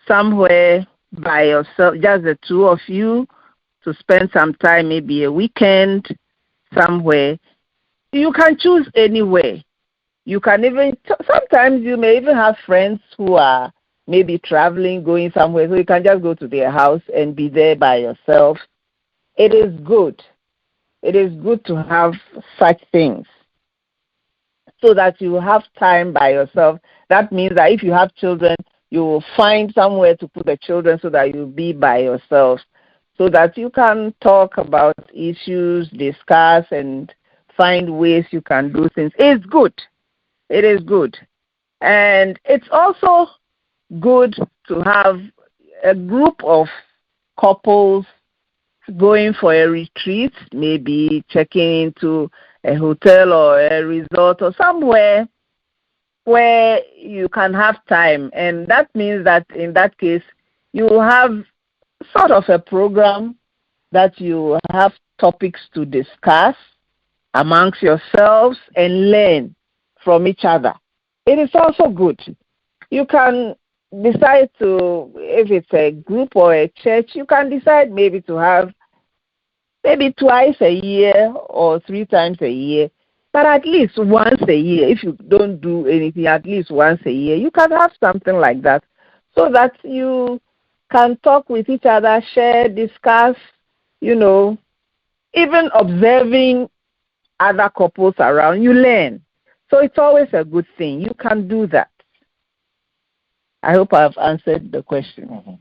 somewhere by yourself, just the two of you, to spend some time, maybe a weekend somewhere. You can choose anywhere. You can even, sometimes you may even have friends who are maybe traveling, going somewhere, so you can just go to their house and be there by yourself. It is good. It is good to have such things so that you have time by yourself. That means that if you have children, you will find somewhere to put the children so that you'll be by yourself, so that you can talk about issues, discuss, and find ways you can do things. It's good. It is good. And it's also good to have a group of couples going for a retreat, maybe checking into a hotel or a resort or somewhere where you can have time. And that means that in that case, you will have sort of a program that you have topics to discuss amongst yourselves and learn from each other. It is also good. You can decide to, if it's a group or a church, you can decide maybe to have maybe twice a year or 3 times a year, but at least once a year. If you don't do anything, at least once a year, you can have something like that so that you can talk with each other, share, discuss, even observing other couples around, you learn. So it's always a good thing. You can do that. I hope I've answered the question.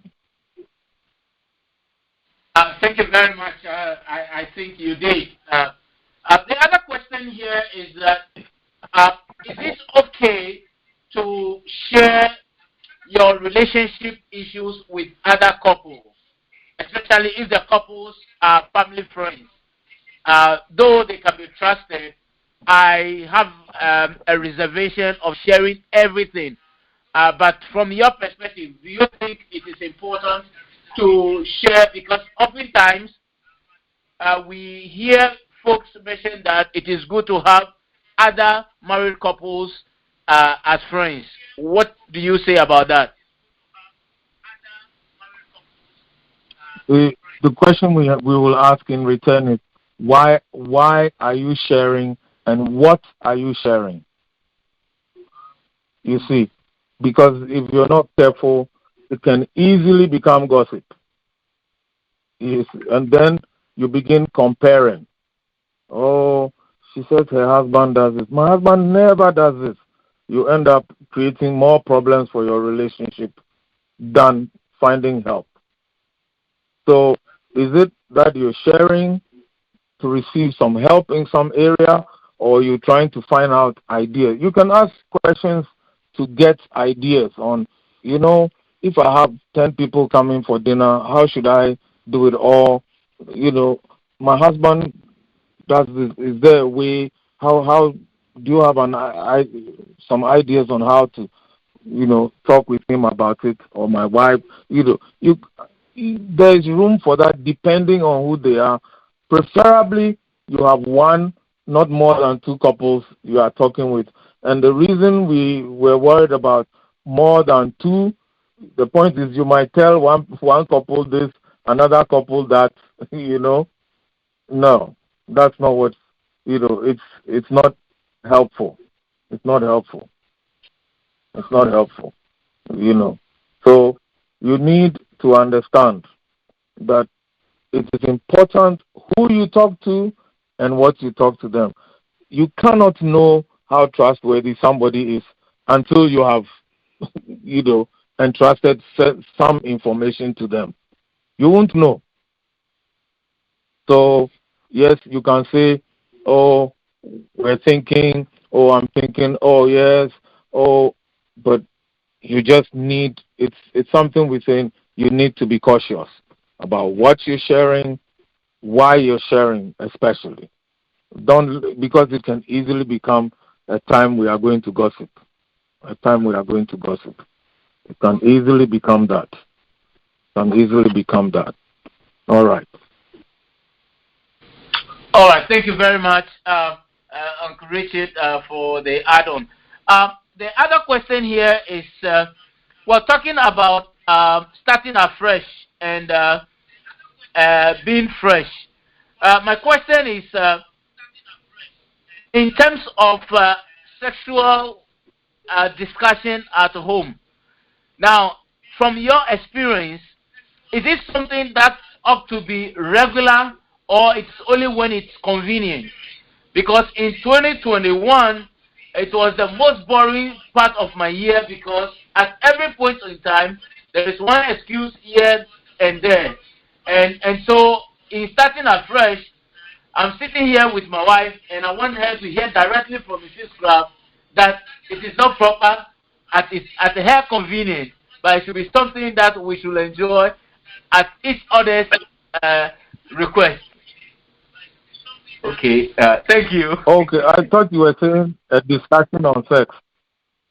Thank you very much. I think you did. The other question here is that is it okay to share your relationship issues with other couples, especially if the couples are family friends? Though they can be trusted, I have a reservation of sharing everything. But from your perspective, do you think it is important to share? Because oftentimes we hear folks mention that it is good to have other married couples as friends. What do you say about that? The question we will ask in return is, why are you sharing and what are you sharing? You see, because if you're not careful, it can easily become gossip. Yes, and then you begin comparing. Oh, she says her husband does this. My husband never does this. You end up creating more problems for your relationship than finding help. So is it that you're sharing to receive some help in some area, or you're trying to find out ideas? You can ask questions to get ideas on, if I have 10 people coming for dinner, how should I do it all? My husband does this. Is there a way? How do you have some ideas on how to, talk with him about it, or my wife? There is room for that depending on who they are. Preferably, you have one, not more than 2 couples you are talking with. And the reason we were worried about more than 2, the point is you might tell one couple this, another couple that, No, that's not what, it's not helpful. It's not helpful. It's not helpful, So you need to understand that it is important who you talk to and what you talk to them. You cannot know how trustworthy somebody is until you have, entrusted some information to them. You won't know. So, yes, you can say, oh, we're thinking, oh, I'm thinking, oh, yes, oh, but you just need, it's something we're saying, you need to be cautious about what you're sharing, why you're sharing, especially. Because it can easily become a time we are going to gossip. A time we are going to gossip. It can easily become that. All right. All right. Thank you very much, Uncle Richard, for the add-on. The other question here is we're talking about starting afresh and being fresh. My question is in terms of sexual discussion at home. Now, from your experience, is it something that ought to be regular or it's only when it's convenient? Because in 2021, it was the most boring part of my year because at every point in time, there is one excuse here and there. And so, in starting afresh, I'm sitting here with my wife and I want her to hear directly from Mrs. Crabbe that it is not proper at her convenience, but it should be something that we should enjoy at each other's request. Okay, thank you. Okay, I thought you were saying a discussion on sex,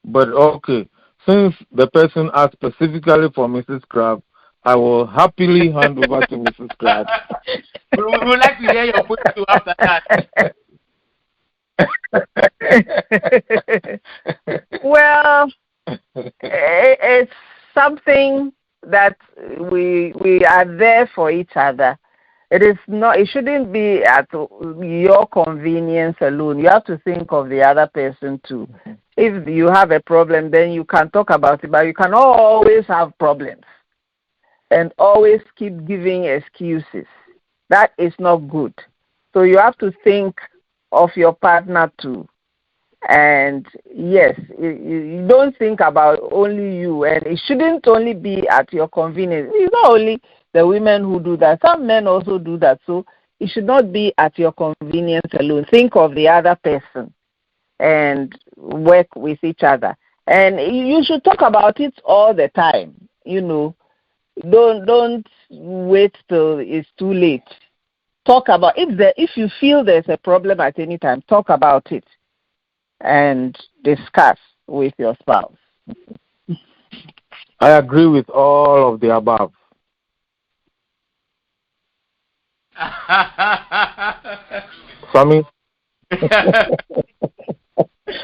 but okay. Since the person asked specifically for Mrs. Crabbe, I will happily hand over to Mrs. Crabbe. We would like to hear your point too after that. Well, it's something that we are there for each other. It is not. It shouldn't be at your convenience alone. You have to think of the other person too. If you have a problem, then you can talk about it. But you can always have problems and always keep giving excuses. That is not good. So you have to think of your partner too. And yes, you don't think about only you, and it shouldn't only be at your convenience. It's not only the women who do that. Some men also do that. So it should not be at your convenience alone. Think of the other person and work with each other. And you should talk about it all the time. You know, don't wait till it's too late. Talk about if you feel there's a problem at any time, talk about it and discuss with your spouse. I agree with all of the above. Sammy?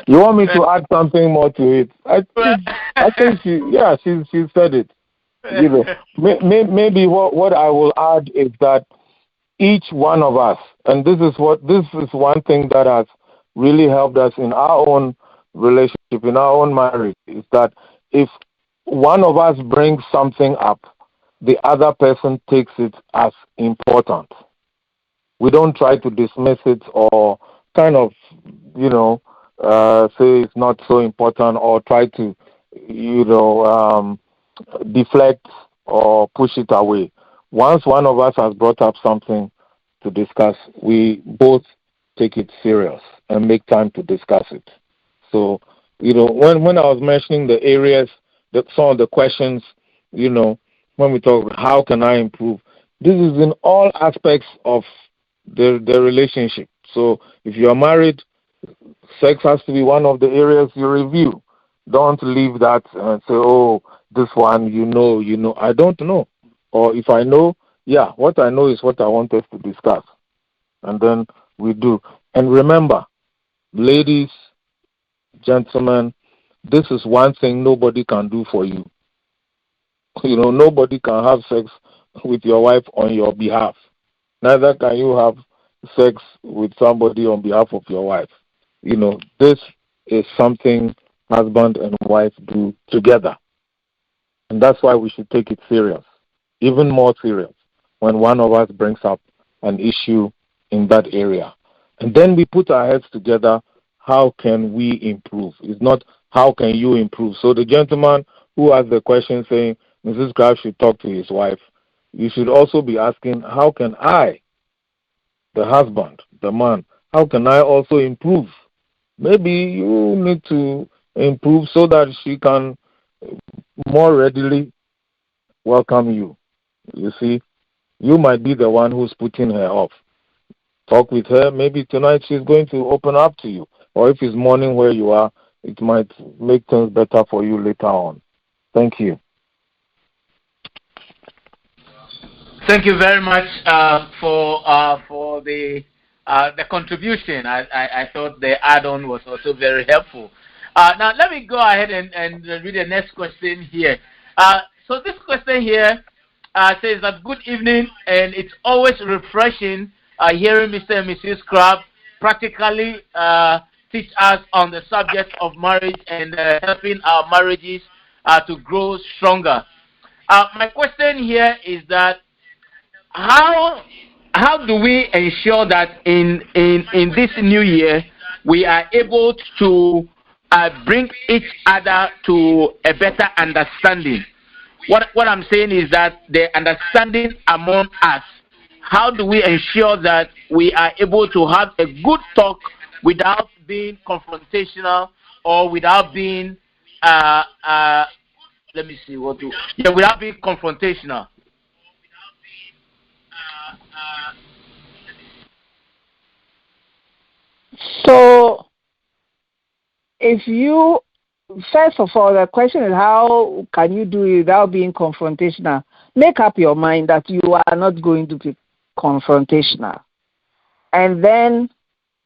You want me to add something more to it? I think she said it. You know, maybe what I will add is that each one of us, and this is one thing that has really helped us in our own relationship, in our own marriage, is that if one of us brings something up, the other person takes it as important. We don't try to dismiss it or kind of, say it's not so important or try to, deflect or push it away. Once one of us has brought up something to discuss, we both take it serious and make time to discuss it. So, when I was mentioning the areas, some of the questions, when we talk about how can I improve, this is in all aspects of the relationship. So if you are married, sex has to be one of the areas you review. Don't leave that and say, oh, this one, I don't know. Or if I know, what I know is what I want us to discuss. And then we do. And remember, ladies, gentlemen, this is one thing nobody can do for you. Nobody can have sex with your wife on your behalf. Neither can you have sex with somebody on behalf of your wife. This is something husband and wife do together. And that's why we should take it serious, even more serious, when one of us brings up an issue in that area. And then we put our heads together, how can we improve? It's not how can you improve. So the gentleman who asked the question saying, Mrs. Crabbe should talk to his wife, you should also be asking, how can I, the husband, the man, how can I also improve? Maybe you need to improve so that she can more readily welcome you. You see, you might be the one who's putting her off. Talk with her. Maybe tonight she's going to open up to you. Or if it's morning where you are, it might make things better for you later on. Thank you. Thank you very much for the the contribution. I thought the add-on was also very helpful. Now, let me go ahead and read the next question here. So this question here says that good evening, and it's always refreshing hearing Mr. and Mrs. Crabbe practically teach us on the subject of marriage and helping our marriages to grow stronger. My question here is that how do we ensure that in this new year we are able to bring each other to a better understanding? What I'm saying is that the understanding among us. How do we ensure that we are able to have a good talk without being confrontational or without being without being confrontational? So, first of all, the question is how can you do it without being confrontational? Make up your mind that you are not going to be confrontational. And then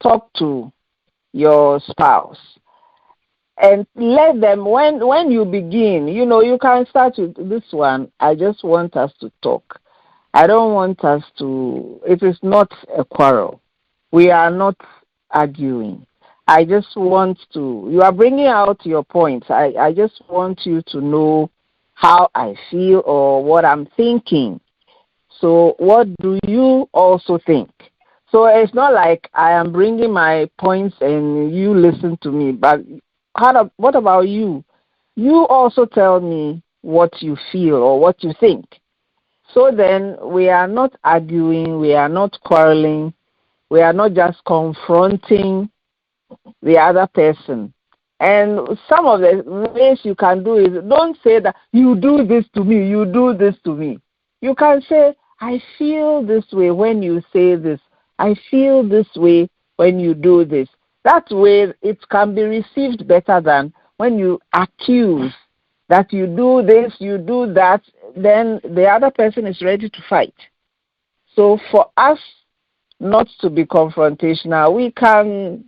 talk to your spouse. And let them, when you begin, you can start with this one. I just want us to talk. I don't want us to, it is not a quarrel. We are not arguing. I just want to, you are bringing out your points. I just want you to know how I feel or what I'm thinking. So what do you also think? So it's not like I am bringing my points and you listen to me, but what about you? You also tell me what you feel or what you think. So then we are not arguing, we are not quarreling, we are not just confronting the other person. And some of the ways you can do is don't say that you do this to me, you do this to me. You can say, I feel this way when you say this. I feel this way when you do this. That way it can be received better than when you accuse that you do this, you do that, then the other person is ready to fight. So for us not to be confrontational, we can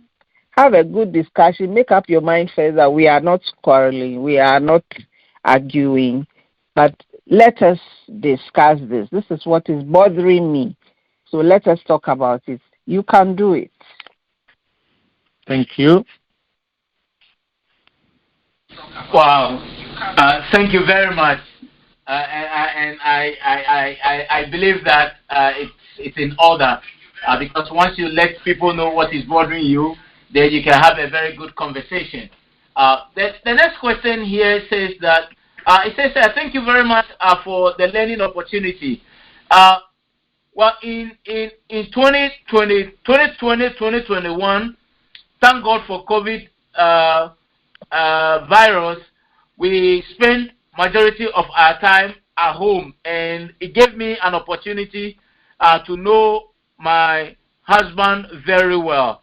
have a good discussion. Make up your mind first that we are not quarreling, we are not arguing, but let us discuss this. This is what is bothering me. So let us talk about it. You can do it. Thank you. Wow. Thank you very much. And I believe that it's in order because once you let people know what is bothering you, then you can have a very good conversation. The next question here says that it says thank you very much for the learning opportunity. Well, in 2020, 2021, thank God for COVID virus. We spent majority of our time at home, and it gave me an opportunity to know my husband very well.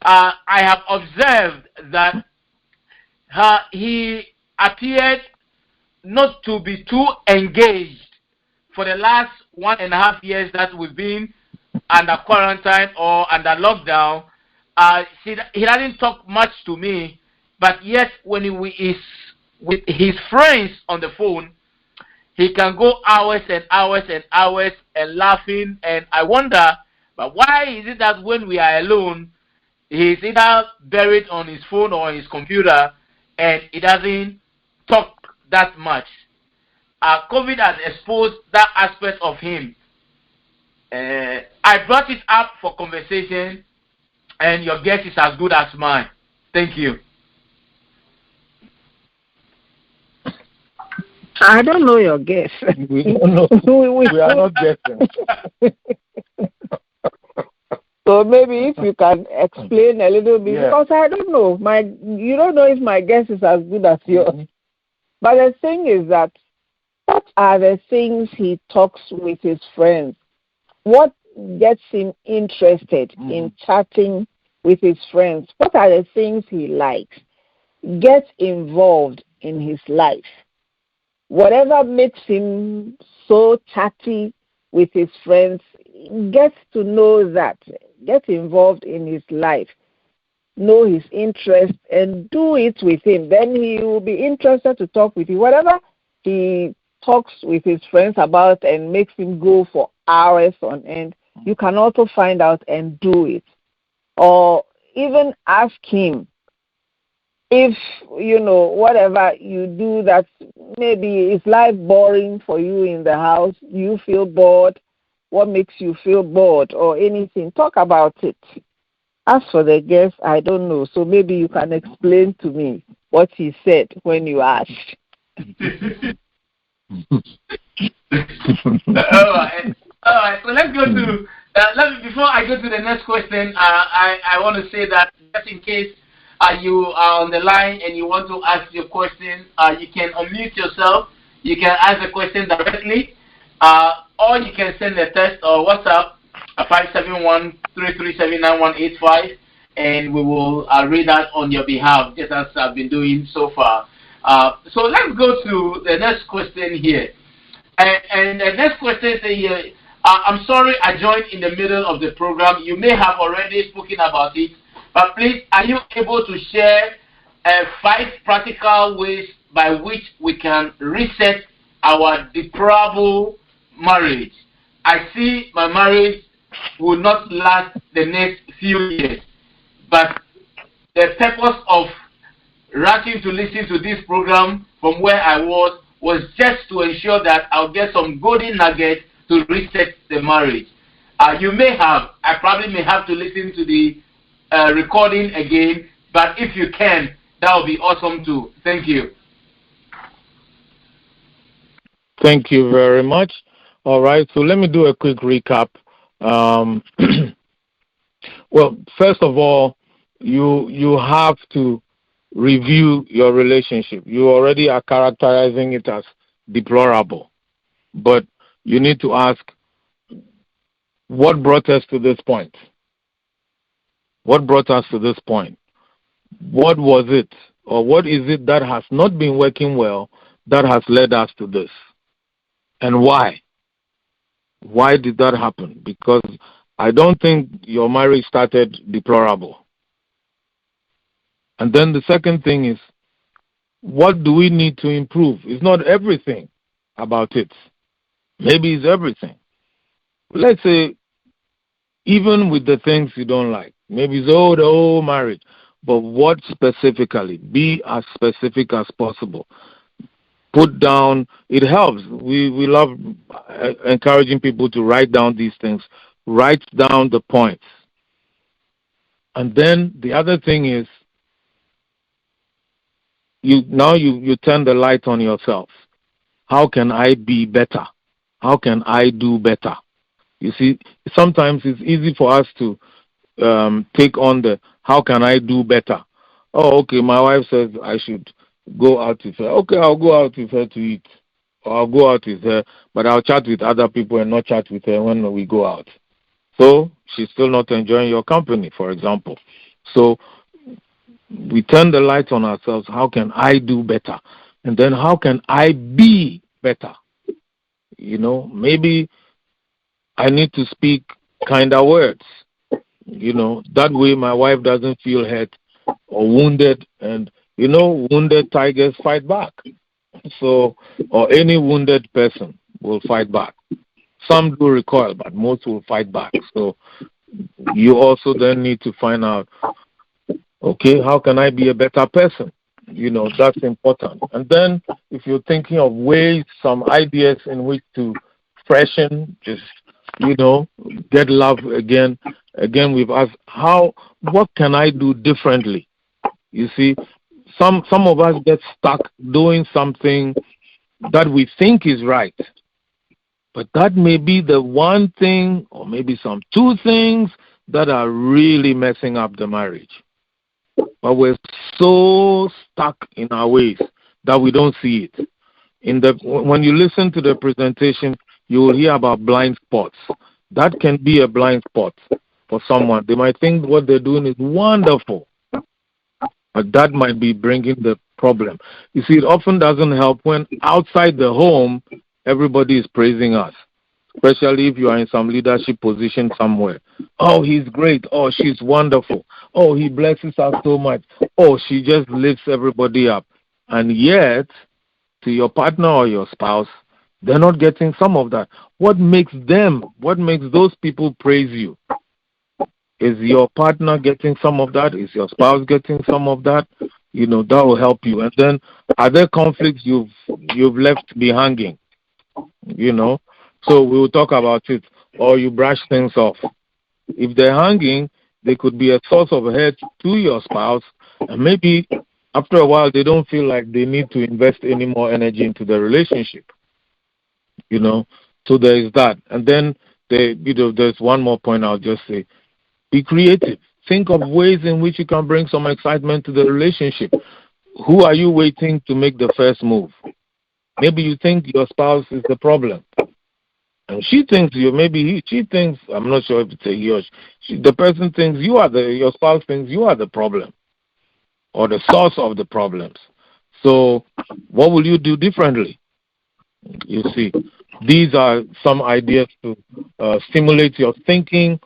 I have observed that he appeared not to be too engaged for the last 1.5 years that we've been under quarantine or under lockdown. He doesn't talk much to me, but yet when he is with his friends on the phone, he can go hours and hours and hours and laughing. And I wonder, but why is it that when we are alone, he's either buried on his phone or on his computer, and he doesn't talk that much? COVID has exposed that aspect of him. I brought it up for conversation, and your guess is as good as mine. Thank you. I don't know your guess. We don't know. We are not guessing. So maybe if you can explain a little bit, because I don't know. You don't know if my guess is as good as yours. Mm-hmm. But the thing is that what are the things he talks with his friends? What gets him interested in chatting with his friends? What are the things he likes? Get involved in his life. Whatever makes him so chatty with his friends, get to know that, get involved in his life, know his interest, and do it with him. Then he will be interested to talk with you. Whatever he talks with his friends about and makes him go for hours on end, you can also find out and do it. Or even ask him if, whatever you do that maybe is life boring for you in the house, you feel bored, what makes you feel bored or anything, talk about it. As for the guest, I don't know, so maybe you can explain to me what he said when you asked. All right. So let's go to. Before I go to the next question, I want to say that just in case you are on the line and you want to ask your question, you can unmute yourself. You can ask the question directly, or you can send a text or WhatsApp 571-337-9185, and we will read that on your behalf, just as I've been doing so far. So let's go to the next question here. And the next question is here. I'm sorry I joined in the middle of the program. You may have already spoken about it, but please, are you able to share 5 practical ways by which we can reset our deplorable marriage? I see my marriage will not last the next few years, but the purpose of rushing to listen to this program from where I was just to ensure that I'll get some golden nuggets to reset the marriage. I probably may have to listen to the recording again, but if you can, that would be awesome too. Thank you. Thank you very much. All right, so let me do a quick recap. Well, first of all, you have to review your relationship. You already are characterizing it as deplorable, but you need to ask, what brought us to this point? What brought us to this point? What was it, or what is it that has not been working well that has led us to this? And why? Why did that happen? Because I don't think your marriage started deplorable. And then the second thing is, what do we need to improve? It's not everything about it. Maybe it's everything. Let's say, even with the things you don't like, maybe it's the whole marriage, but what specifically? Be as specific as possible. Put down, it helps. We love encouraging people to write down these things. Write down the points. And then the other thing is, you turn the light on yourself. How can I be better? How can I do better? You see, sometimes it's easy for us to take on the how can I do better. Oh, okay, my wife says I should go out with her. Okay, I'll go out with her to eat. Or I'll go out with her, but I'll chat with other people and not chat with her when we go out. So she's still not enjoying your company, for example. So we turn the light on ourselves. How can I do better? And then how can I be better? Maybe I need to speak kinder words. That way my wife doesn't feel hurt or wounded. And, wounded tigers fight back. So, or any wounded person will fight back. Some do recoil, but most will fight back. So you also then need to find out, okay, how can I be a better person? That's important. And then if you're thinking of ways, some ideas in which to freshen, just, get love again we've asked, what can I do differently? You see, some of us get stuck doing something that we think is right. But that may be the one thing, or maybe some 2 things that are really messing up the marriage. But we're so stuck in our ways that we don't see it. When you listen to the presentation, you will hear about blind spots. That can be a blind spot for someone. They might think what they're doing is wonderful, but that might be bringing the problem. You see, it often doesn't help when outside the home, everybody is praising us. especially if you are in some leadership position somewhere. Oh, he's great. Oh, she's wonderful. Oh, he blesses us so much. Oh, she just lifts everybody up. And yet, to your partner or your spouse, they're not getting some of that. What makes those people praise you? Is your partner getting some of that? Is your spouse getting some of that? That will help you. And then, are there conflicts you've left be hanging? So we will talk about it, or you brush things off. If they're hanging, they could be a source of hurt to your spouse, and maybe after a while they don't feel like they need to invest any more energy into the relationship. So there is that. And then there's one more point I'll just say. Be creative. Think of ways in which you can bring some excitement to the relationship. Who are you waiting to make the first move? Maybe you think your spouse is the problem. And she thinks she thinks, I'm not sure if it's a he or she, the person thinks your spouse thinks you are the problem or the source of the problems. So what will you do differently? You see, these are some ideas to stimulate your thinking.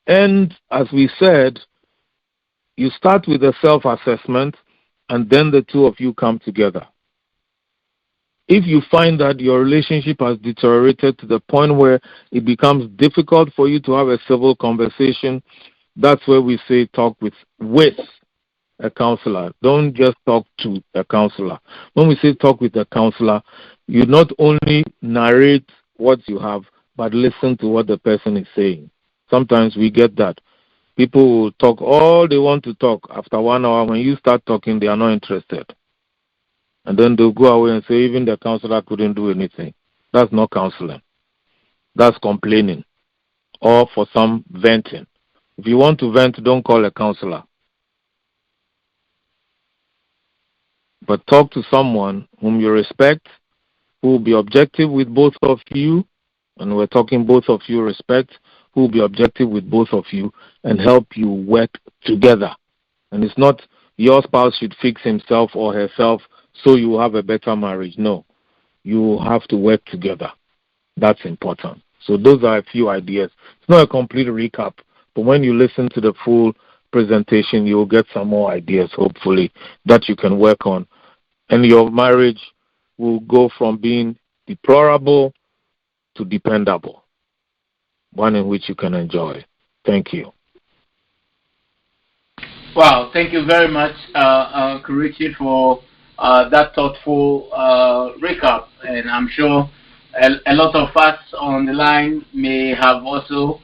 And as we said, you start with a self-assessment, and then the two of you come together. If you find that your relationship has deteriorated to the point where it becomes difficult for you to have a civil conversation, that's where we say talk with a counselor. Don't just talk to a counselor. When we say talk with a counselor, you not only narrate what you have, but listen to what the person is saying. Sometimes we get that. People will talk all they want to talk. After 1 hour, when you start talking, they are not interested. And then they'll go away and say, even the counselor couldn't do anything. That's not counseling. That's complaining. Or for some, venting. If you want to vent, don't call a counselor. But talk to someone whom you respect, who will be objective with both of you, and we're talking both of you respect, who will be objective with both of you and help you work together. And it's not your spouse should fix himself or herself so you have a better marriage. No, you have to work together. That's important. So those are a few ideas. It's not a complete recap, but when you listen to the full presentation, you'll get some more ideas, hopefully, that you can work on. And your marriage will go from being deplorable to dependable, one in which you can enjoy. Thank you. Wow, thank you very much, Richard, for that thoughtful recap. And I'm sure a lot of us on the line may have also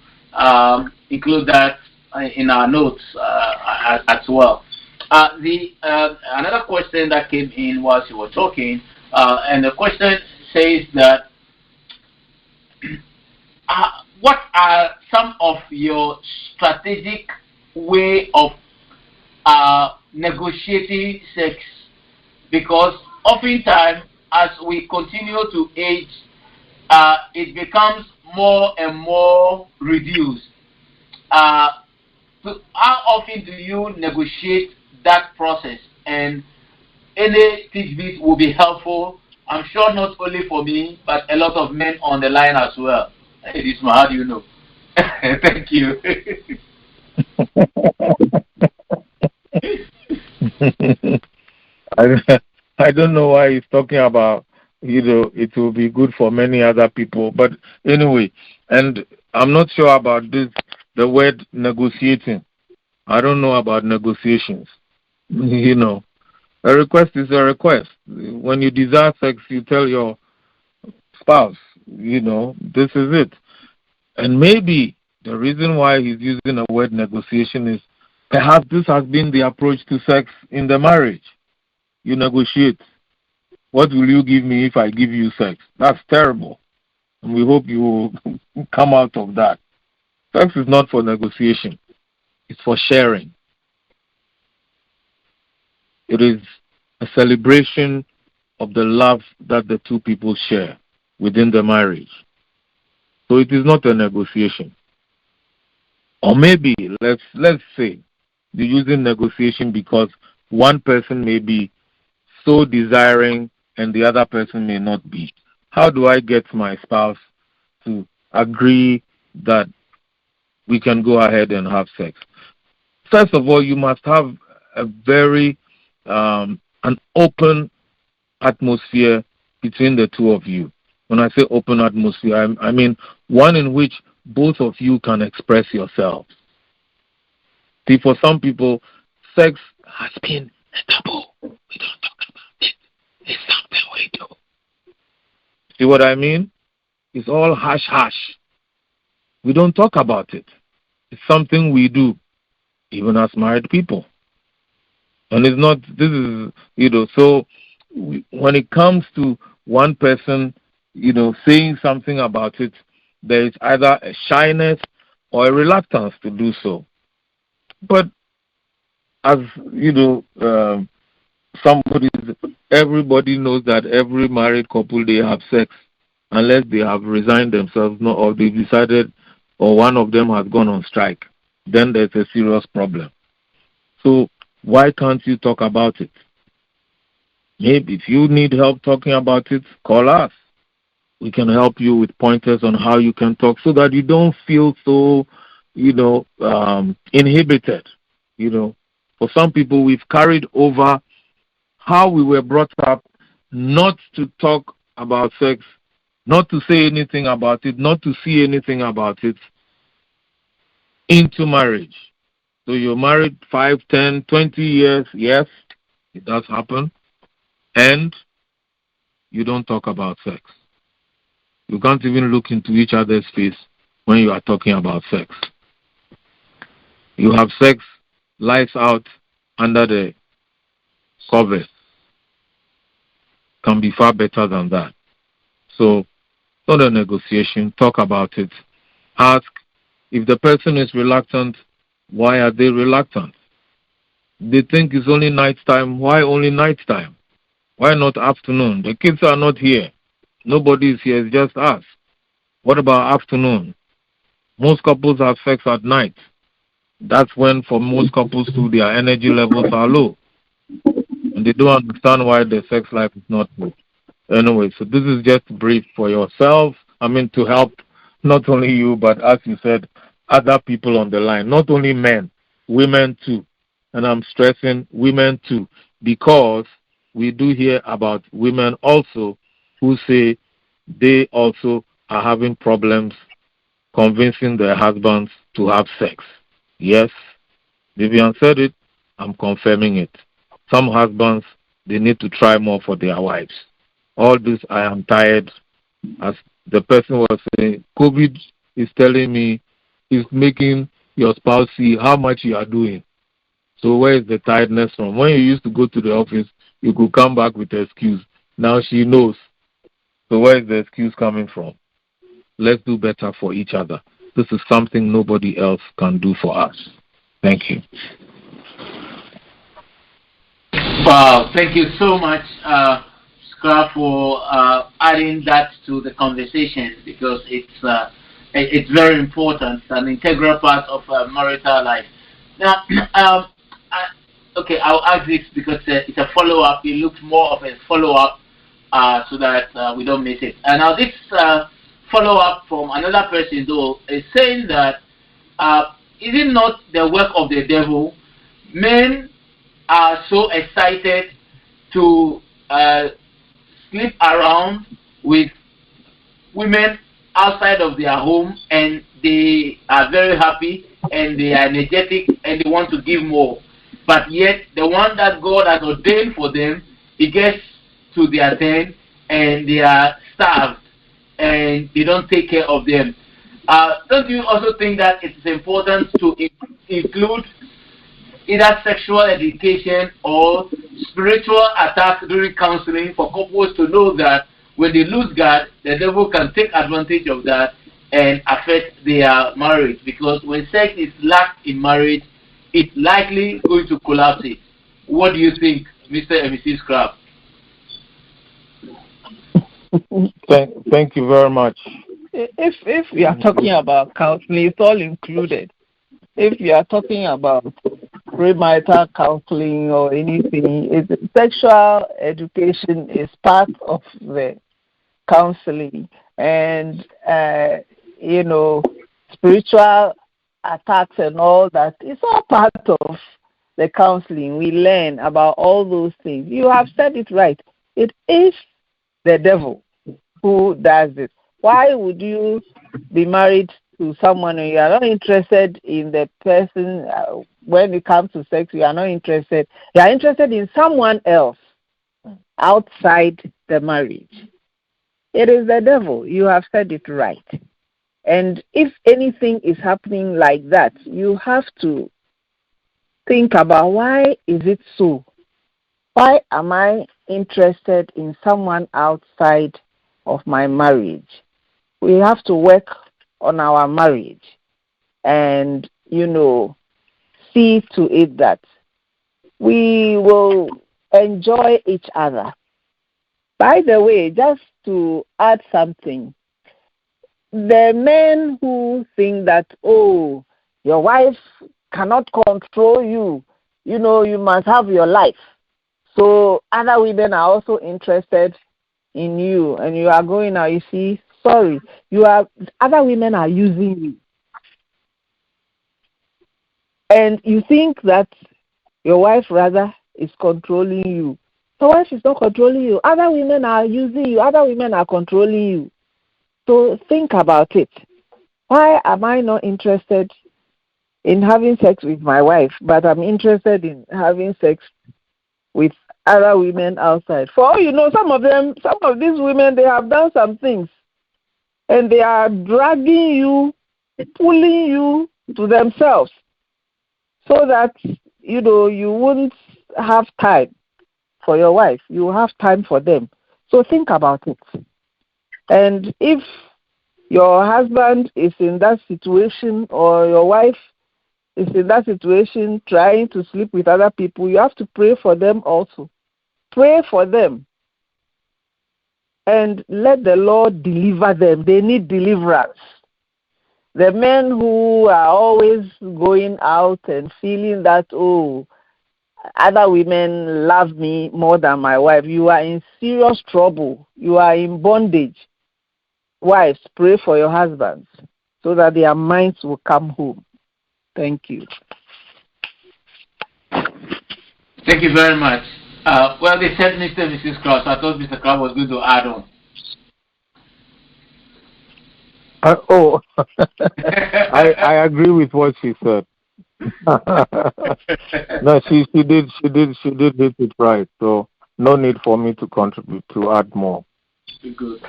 included that in our notes as well. Another question that came in while you were talking, and the question says that what are some of your strategic way of negotiating sex? Because oftentimes, as we continue to age, it becomes more and more reduced. So how often do you negotiate that process? And any tidbit will be helpful. I'm sure not only for me, but a lot of men on the line as well. Edisma, how do you know? Thank you. I don't know why he's talking about, it will be good for many other people. But anyway, and I'm not sure about the word negotiating. I don't know about negotiations. A request is a request. When you desire sex, you tell your spouse, this is it. And maybe the reason why he's using a word negotiation is perhaps this has been the approach to sex in the marriage. You negotiate. What will you give me if I give you sex? That's terrible. And we hope you will come out of that. Sex is not for negotiation. It's for sharing. It is a celebration of the love that the two people share within the marriage. So it is not a negotiation. Or maybe, let's say, you're using negotiation because one person may be so desiring and the other person may not be. How do I get my spouse to agree that we can go ahead and have sex? First of all, you must have a very an open atmosphere between the two of you. When I say open atmosphere, I mean one in which both of you can express yourselves. See, for some people, sex has been a taboo. We don't talk about it. It's something we do. See what I mean? It's all hush hush. We don't talk about it. It's something we do, even as married people. And it's not, this is, so when it comes to one person, saying something about it, there is either a shyness or a reluctance to do so. But as everybody knows that every married couple, they have sex unless they have resigned themselves, or they decided, or one of them has gone on strike. Then there's a serious problem. So why can't you talk about it? Maybe if you need help talking about it, call us. We can help you with pointers on how you can talk so that you don't feel so, inhibited. For some people, we've carried over how we were brought up not to talk about sex, not to say anything about it, not to see anything about it into marriage. So you're married 5, 10, 20 years, yes, it does happen, and you don't talk about sex. You can't even look into each other's face when you are talking about sex. You have sex, lights out, under the covers. Can be far better than that. So, not a negotiation. Talk about it. Ask if the person is reluctant, why are they reluctant? They think it's only night time. Why only night time? Why not afternoon? The kids are not here. Nobody is here. It's just us. What about afternoon? Most couples have sex at night. That's when, for most couples too, their energy levels are low. And they don't understand why their sex life is not good. Anyway, so this is just brief for yourself. To help not only you, but as you said, other people on the line. Not only men, women too. And I'm stressing women too, because we do hear about women also who say they also are having problems convincing their husbands to have sex. Yes, Vivian said it. I'm confirming it. Some husbands, they need to try more for their wives. All this, I am tired. As the person was saying, COVID is telling me, is making your spouse see how much you are doing. So where is the tiredness from? When you used to go to the office, you could come back with an excuse. Now she knows. So where is the excuse coming from? Let's do better for each other. This is something nobody else can do for us. Thank you. Wow, thank you so much, Crabbe, for adding that to the conversation, because it's very important, an integral part of marital life. Now, I'll ask this because it's a follow-up. It looks more of a follow-up so that we don't miss it. And now this follow-up from another person, though, is saying that is it not the work of the devil? Men are so excited to sleep around with women outside of their home, and they are very happy and they are energetic and they want to give more. But yet the one that God has ordained for them, it gets to their turn and they are starved and they don't take care of them. Don't you also think that it is important to include either sexual education or spiritual attack during counseling for couples to know that when they lose God, the devil can take advantage of that and affect their marriage? Because when sex is lacked in marriage, it's likely going to collapse it. What do you think, Mr. and Mrs. Crabbe? Thank you very much. If we are talking about counseling, it's all included. If you are talking about premarital counseling or anything, sexual education is part of the counseling. And spiritual attacks and all that. It's all part of the counseling. We learn about all those things. You have said it right. It is the devil who does it. Why would you be married to someone and you are not interested in the person? When it comes to sex, you are not interested. You are interested in someone else outside the marriage. It is the devil. You have said it right. And if anything is happening like that, you have to think about, why is it so? Why am I interested in someone outside of my marriage? We have to work on our marriage and, see to it that we will enjoy each other. By the way, just to add something, the men who think that, oh, your wife cannot control you, you must have your life. So other women are also interested in you, and you are going out, you see, sorry, other women are using you. And you think that your wife rather is controlling you. Your wife is not controlling you. Other women are using you. Other women are controlling you. So think about it. Why am I not interested in having sex with my wife, but I'm interested in having sex with other women outside? For all you know, some of these women, they have done some things, and they are dragging you, pulling you to themselves, so that you won't have time for your wife. You have time for them. So think about it. And if your husband is in that situation, or your wife is in that situation trying to sleep with other people, you have to pray for them also. Pray for them. And let the Lord deliver them. They need deliverance. The men who are always going out and feeling that, oh, other women love me more than my wife, you are in serious trouble. You are in bondage. Wives, pray for your husbands so that their minds will come home. Thank you. Thank you very much. Well, they said Mr. and Mrs. Krause. I thought Mr. Crabbe was going to add on. I agree with what she said. No, she did hit it right. So no need for me to contribute to add more. Good.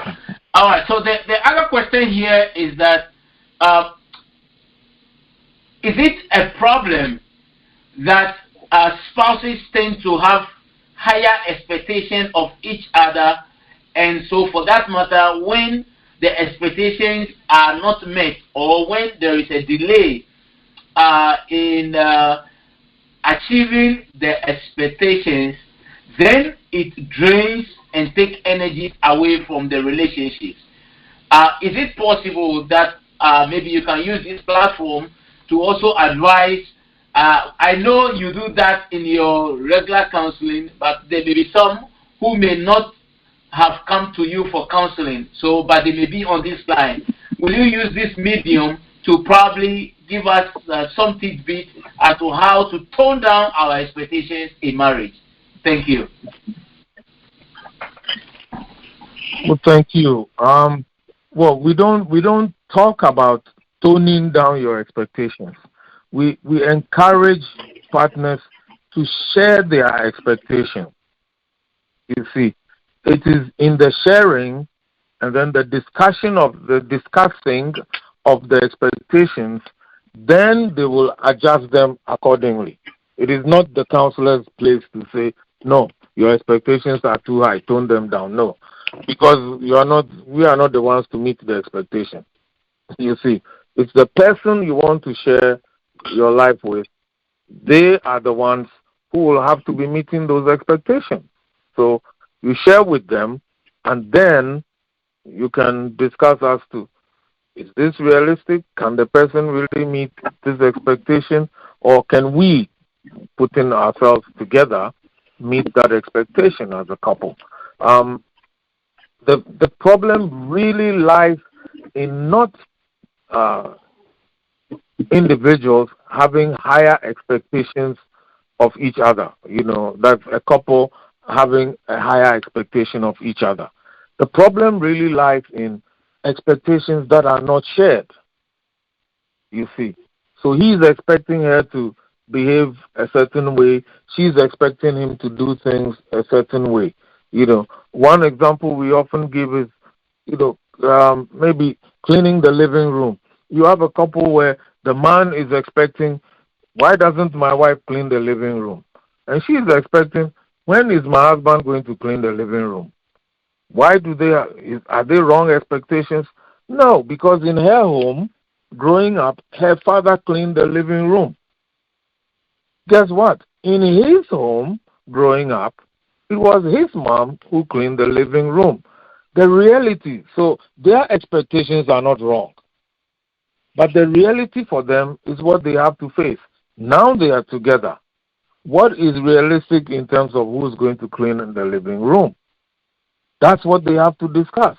All right. So the other question here is that is it a problem that spouses tend to have higher expectations of each other, and so for that matter, when the expectations are not met, or when there is a delay in achieving the expectations, then it drains and takes energy away from the relationships? Is it possible that maybe you can use this platform to also advise? I know you do that in your regular counseling, but there may be some who may not have come to you for counseling, but they may be on this line. Will you use this medium to probably give us some tidbits as to how to tone down our expectations in marriage? Thank you. Well, thank you. Well, we don't talk about toning down your expectations. We encourage partners to share their expectations. You see, it is in the sharing and then the discussing of the expectations, then they will adjust them accordingly. It is not the counselor's place to say, no, your expectations are too high, tone them down. No, because we are not the ones to meet the expectation. You see, it's the person you want to share your life with. They are the ones who will have to be meeting those expectations. So you share with them, and then you can discuss as to, is this realistic? Can the person really meet this expectation? Or can we, putting ourselves together, meet that expectation as a couple? The problem really lies in not uh, individuals having higher expectations of each other. That's a couple having a higher expectation of each other. The problem really lies in expectations that are not shared, you see. So he's expecting her to behave a certain way. She's expecting him to do things a certain way. One example we often give is, maybe cleaning the living room. You have a couple where the man is expecting, why doesn't my wife clean the living room? And she's expecting, when is my husband going to clean the living room? Why are they wrong expectations? No, because in her home, growing up, her father cleaned the living room. Guess what? In his home, growing up, it was his mom who cleaned the living room. The reality, so their expectations are not wrong. But the reality for them is what they have to face. Now they are together. What is realistic in terms of who's going to clean in the living room? That's what they have to discuss.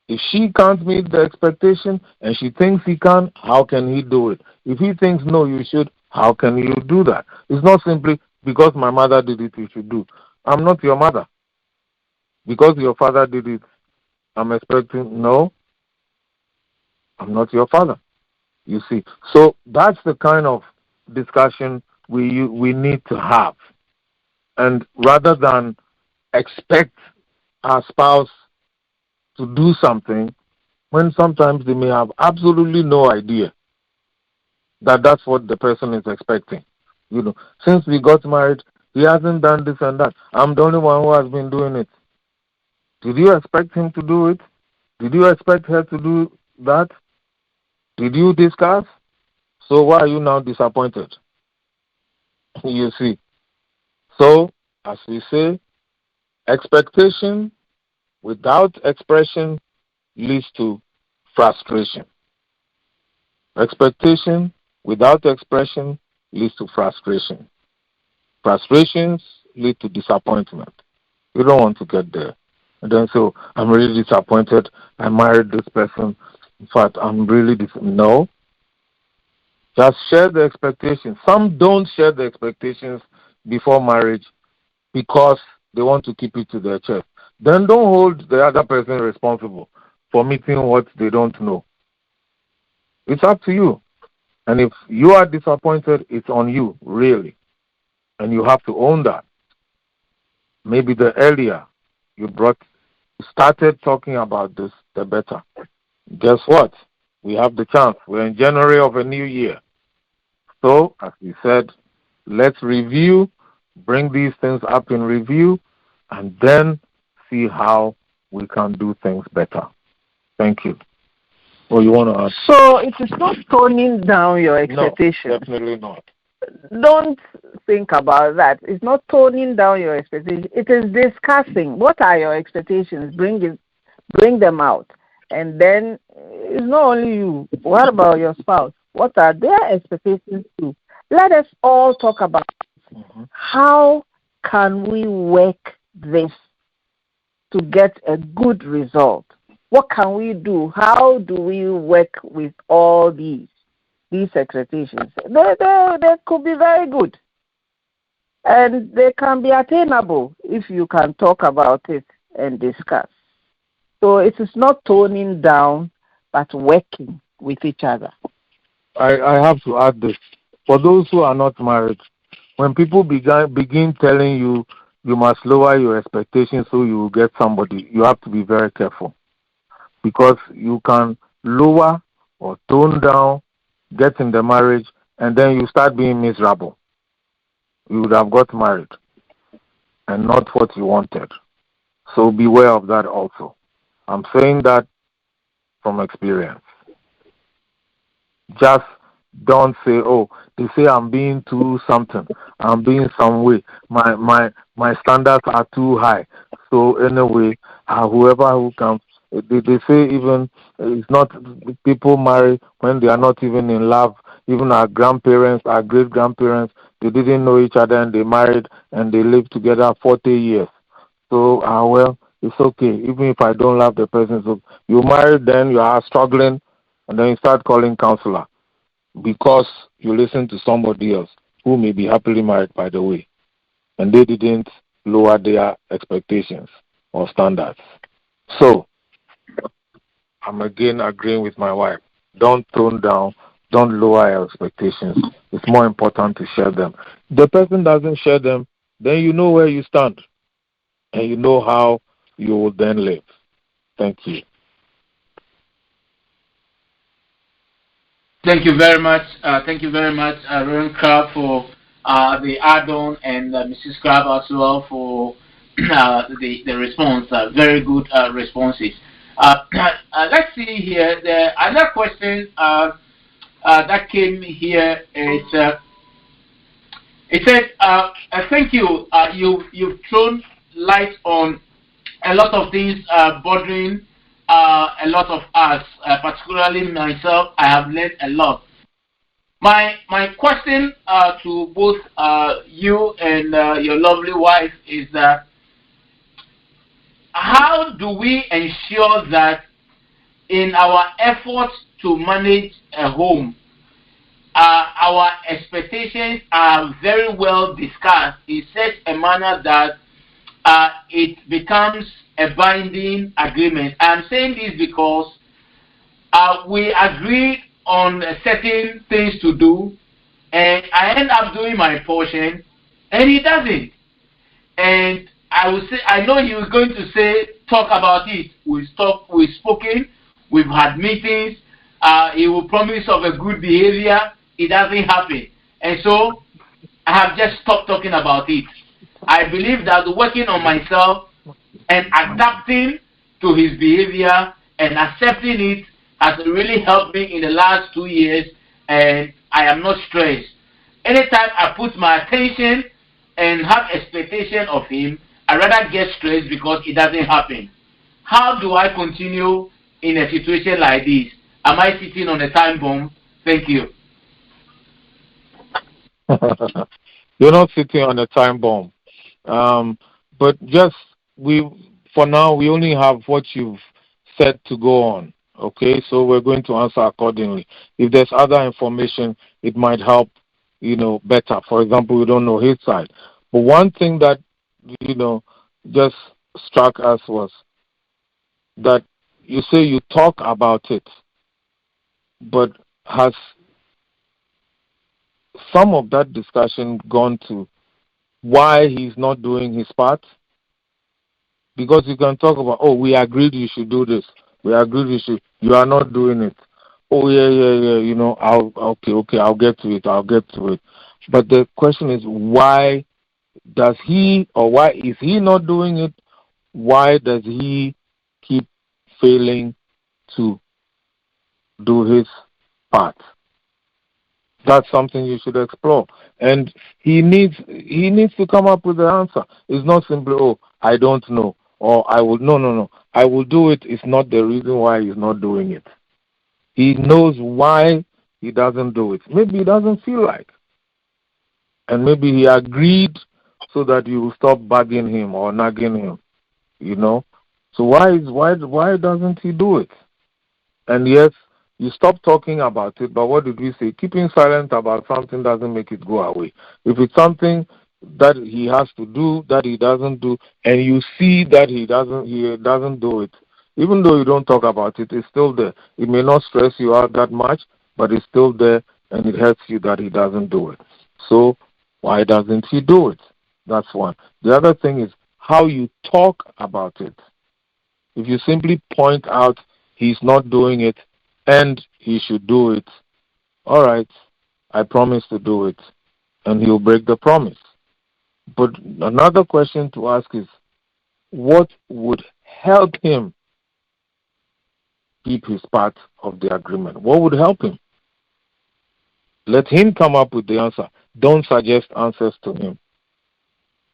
If she can't meet the expectation and she thinks he can, how can he do it? If he thinks, no, you should, how can you do that? It's not simply because my mother did it, you should do. I'm not your mother. Because your father did it, I'm expecting, no, I'm not your father. You see. So that's the kind of discussion we need to have. And rather than expect our spouse to do something when sometimes they may have absolutely no idea that that's what the person is expecting. Since we got married, he hasn't done this and that. I'm the only one who has been doing it. Did you expect him to do it? Did you expect her to do that? Did you discuss? So why are you now disappointed? You see. So, as we say, expectation without expression leads to frustration. Expectation without expression leads to frustration. Frustrations lead to disappointment. You don't want to get there. And then so, I'm really disappointed. I married this person. In fact, I'm really no. Just share the expectations. Some don't share the expectations before marriage because they want to keep it to their chest. Then don't hold the other person responsible for meeting what they don't know. It's up to you. And if you are disappointed, it's on you, really. And you have to own that. Maybe the earlier you started talking about this, the better. Guess what? We have the chance. We're in January of a new year. So, as we said, let's review, bring these things up in review, and then see how we can do things better. Thank you. Oh, you want to add? So it is not toning down your expectations. No, definitely not. Don't think about that. It's not toning down your expectations. It is discussing what are your expectations. Bring them out. And then it's not only you. What about your spouse? What are their expectations too? Let us all talk about how can we work this to get a good result. What can we do? How do we work with all these expectations? They could be very good. And they can be attainable if you can talk about it and discuss. So it is not toning down, but working with each other. I have to add this. For those who are not married, when people begin telling you you must lower your expectations so you will get somebody, you have to be very careful. Because you can lower or tone down, get in the marriage, and then you start being miserable. You would have got married and not what you wanted. So beware of that also. I'm saying that from experience. Just don't say, oh, they say I'm being too something. I'm being some way. My standards are too high. So anyway, whoever who comes, they say even it's not people marry when they are not even in love. Even our grandparents, our great grandparents, they didn't know each other and they married and they lived together 40 years. So well, it's okay. Even if I don't love the person, so you married, then you are struggling and then you start calling counselor because you listen to somebody else who may be happily married, by the way, and they didn't lower their expectations or standards. So, I'm again agreeing with my wife. Don't tone down, don't lower your expectations. It's more important to share them. If the person doesn't share them, then you know where you stand and you know how you will then live. Thank you. Thank you very much. Thank you very much, Reverend Crabbe, for the add-on, and Mrs. Crabbe as well for the response. Very good responses. Let's see here. The other question that came here is it said, "Thank you. You've thrown light on a lot of things bothering a lot of us, particularly myself. I have learned a lot. My question to both you and your lovely wife is that how do we ensure that in our efforts to manage a home, our expectations are very well discussed in such a manner that it becomes a binding agreement? I'm saying this because we agreed on certain things to do, and I end up doing my portion, and he doesn't. And I will say, I know he was going to say, talk about it. We've spoken, we've had meetings. He will promise of a good behavior. It doesn't happen, and so I have just stopped talking about it. I believe that working on myself and adapting to his behavior and accepting it has really helped me in the last 2 years, and I am not stressed. Anytime I put my attention and have expectation of him, I rather get stressed because it doesn't happen. How do I continue in a situation like this? Am I sitting on a time bomb? Thank you. You're not sitting on a time bomb. But just for now, we only have what you've said to go on. Okay, so we're going to answer accordingly. If there's other information, it might help, better. For example, we don't know his side. But one thing that, just struck us was that you say you talk about it, but has some of that discussion gone to why he's not doing his part? Because you can talk about, oh, we agreed you should do this. We agreed you are not doing it. Oh, yeah, I'll get to it. But the question is, why is he not doing it? Why does he keep failing to do his part? That's something you should explore. And he needs to come up with the answer. It's not simply, oh, I don't know, or I will, no. I will do it. It's not the reason why he's not doing it. He knows why he doesn't do it. Maybe he doesn't feel like. And maybe he agreed so that you will stop bugging him or nagging him, So why doesn't he do it? And yes, you stop talking about it, but what did we say? Keeping silent about something doesn't make it go away. If it's something that he has to do, that he doesn't do, and you see that he doesn't do it, even though you don't talk about it, it's still there. It may not stress you out that much, but it's still there, and it hurts you that he doesn't do it. So why doesn't he do it? That's one. The other thing is how you talk about it. If you simply point out he's not doing it and he should do it, all right, I promise to do it, and he'll break the promise. But another question to ask is, what would help him keep his part of the agreement? What would help him? Let him come up with the answer. Don't suggest answers to him.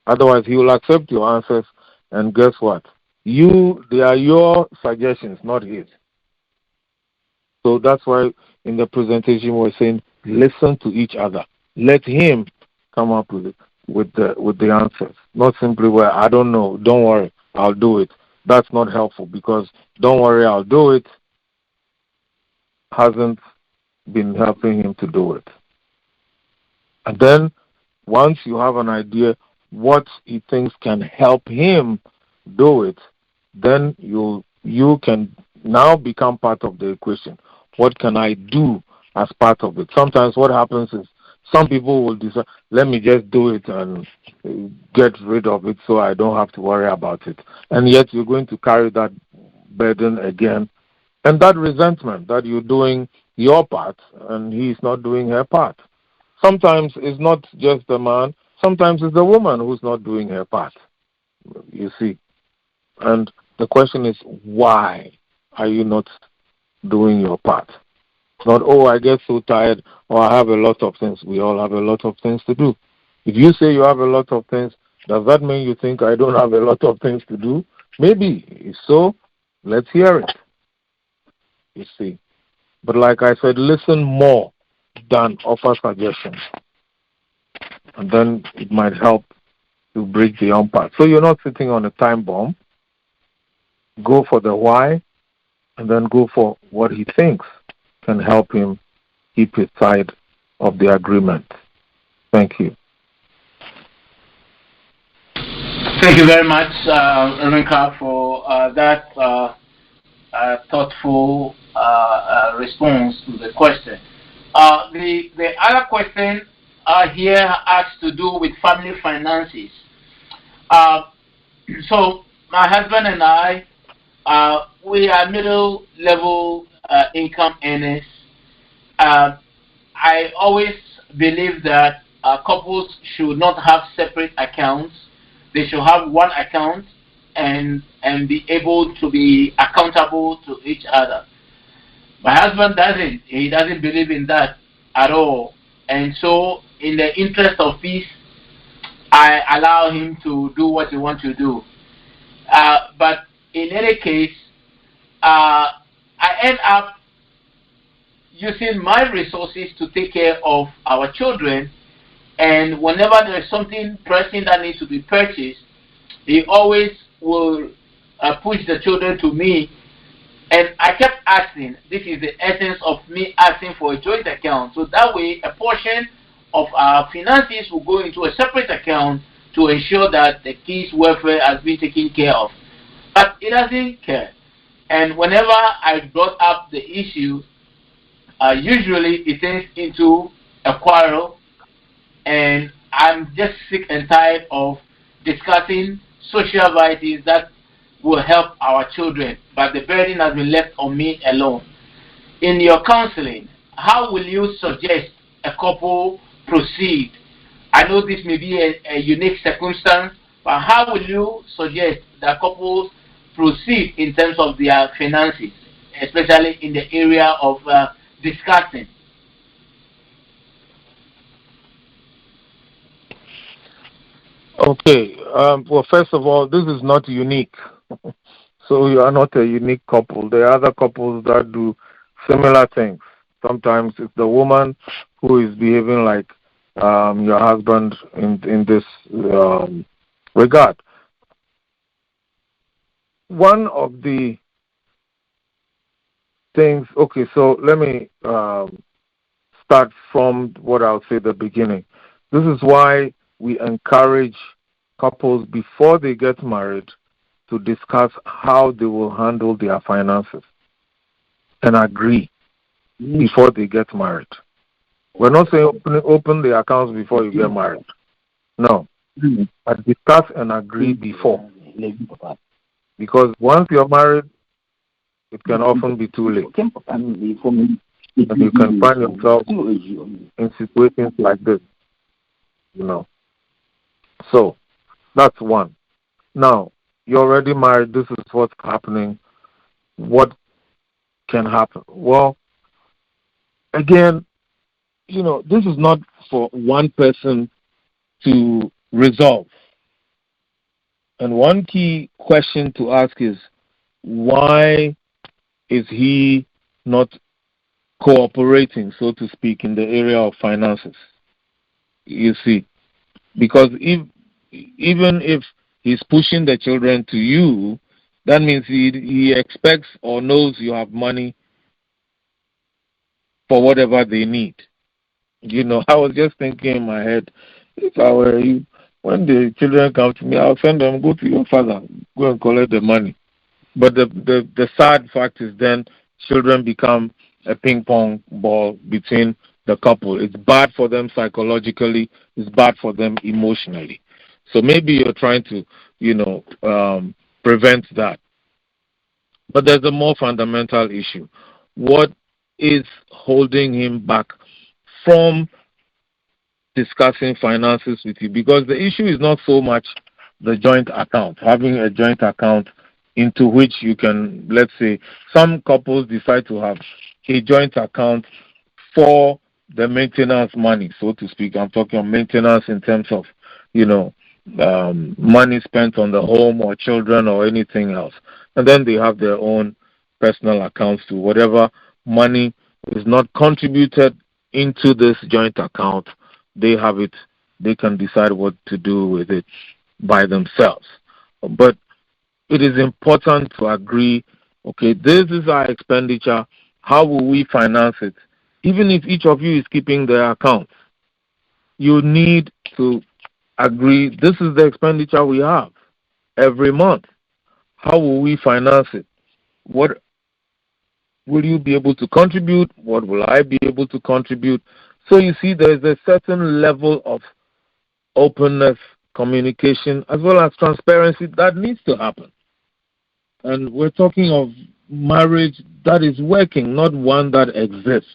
Otherwise, he will accept your answers, and guess what? They are your suggestions, not his. So that's why in the presentation we're saying, listen to each other. Let him come up with the answers. Not simply, well, I don't know, don't worry, I'll do it. That's not helpful, because don't worry, I'll do it hasn't been helping him to do it. And then once you have an idea what he thinks can help him do it, then you can now become part of the equation. What can I do as part of it? Sometimes what happens is some people will decide, let me just do it and get rid of it so I don't have to worry about it. And yet you're going to carry that burden again. And that resentment that you're doing your part and he's not doing her part. Sometimes it's not just the man, sometimes it's the woman who's not doing her part, you see. And the question is, why are you not doing your part? Not, oh, I get so tired, or I have a lot of things. We all have a lot of things to do. If you say you have a lot of things, does that mean you think I don't have a lot of things to do? Maybe. If so, let's hear it. You see. But like I said, listen more than offer suggestions. And then it might help to break the impasse. So you're not sitting on a time bomb. Go for the why, and then go for what he thinks can help him keep his side of the agreement. Thank you. Thank you very much, Renka, for that thoughtful response to the question. The other question here has to do with family finances. So my husband and I, we are middle-level income earners. I always believe that couples should not have separate accounts. They should have one account and be able to be accountable to each other. My husband doesn't. He doesn't believe in that at all. And so, in the interest of peace, I allow him to do what he wants to do. But in any case, I end up using my resources to take care of our children. And whenever there is something pressing that needs to be purchased, he always will push the children to me. And I kept asking, this is the essence of me asking for a joint account. So that way, a portion of our finances will go into a separate account to ensure that the kids' welfare has been taken care of. But he doesn't care. And whenever I brought up the issue, usually it turns into a quarrel. And I'm just sick and tired of discussing social vices that will help our children, but the burden has been left on me alone. In your counseling, how will you suggest a couple proceed? I know this may be a unique circumstance, but how will you suggest that couples proceed in terms of their finances, especially in the area of discussing? Okay. Well, first of all, this is not unique. So you are not a unique couple. There are other couples that do similar things. Sometimes it's the woman who is behaving like your husband in this regard. One of the things, okay, so let me start from what I'll say at the beginning. This is why we encourage couples before they get married to discuss how they will handle their finances and agree before they get married. We're not saying open the accounts before you get married. No. But discuss and agree before. Because once you're married, it can often be too late. And you can find yourself in situations like this. So, that's one. Now, you're already married. This is what's happening. What can happen? Well, again, this is not for one person to resolve. And one key question to ask is, why is he not cooperating, so to speak, in the area of finances? You see, because even if he's pushing the children to you, that means he expects or knows you have money for whatever they need. You know, I was just thinking in my head, if I were you, when the children come to me, I'll send them, go to your father, go and collect the money. But the sad fact is then children become a ping pong ball between the couple. It's bad for them psychologically. It's bad for them emotionally. So maybe you're trying to, prevent that. But there's a more fundamental issue. What is holding him back from discussing finances with you? Because the issue is not so much the joint account, having a joint account into which you can, let's say, some couples decide to have a joint account for the maintenance money, so to speak. I'm talking of maintenance in terms of, money spent on the home or children or anything else. And then they have their own personal accounts to whatever money is not contributed into this joint account. They have it. They can decide what to do with it by themselves. But it is important to agree, okay, this is our expenditure. How will we finance it? Even if each of you is keeping their account, you need to agree, this is the expenditure we have every month. How will we finance it? What will you be able to contribute? What will I be able to contribute? So you see, there is a certain level of openness, communication, as well as transparency that needs to happen. And we're talking of marriage that is working, not one that exists.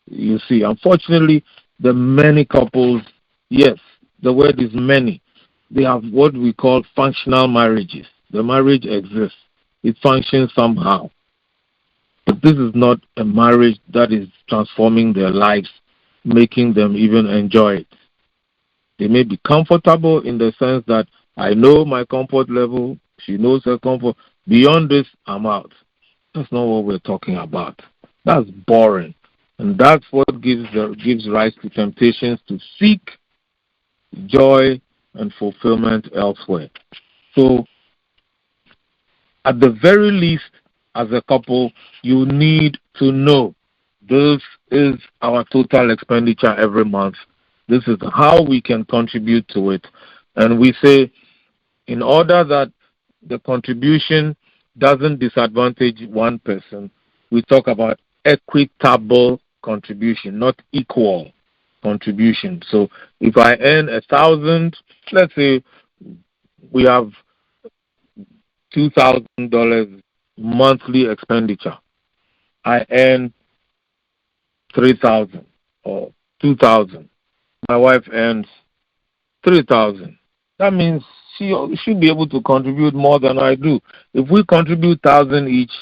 You see, unfortunately, the many couples, yes, the word is many, they have what we call functional marriages. The marriage exists. It functions somehow. But this is not a marriage that is transforming their lives, making them even enjoy it. They may be comfortable in the sense that I know my comfort level, she knows her comfort. Beyond this, I'm out. That's not what we're talking about. That's boring. And that's what gives rise to temptations to seek joy and fulfillment elsewhere. So, at the very least, as a couple, you need to know this is our total expenditure every month. This is how we can contribute to it. And we say, in order that the contribution doesn't disadvantage one person, we talk about equitable contribution, not equal contribution. So if I earn 1,000, let's say we have $2,000 monthly expenditure. I earn 3,000 or 2,000. My wife earns 3,000. That means she should be able to contribute more than I do. If we contribute 1,000 each,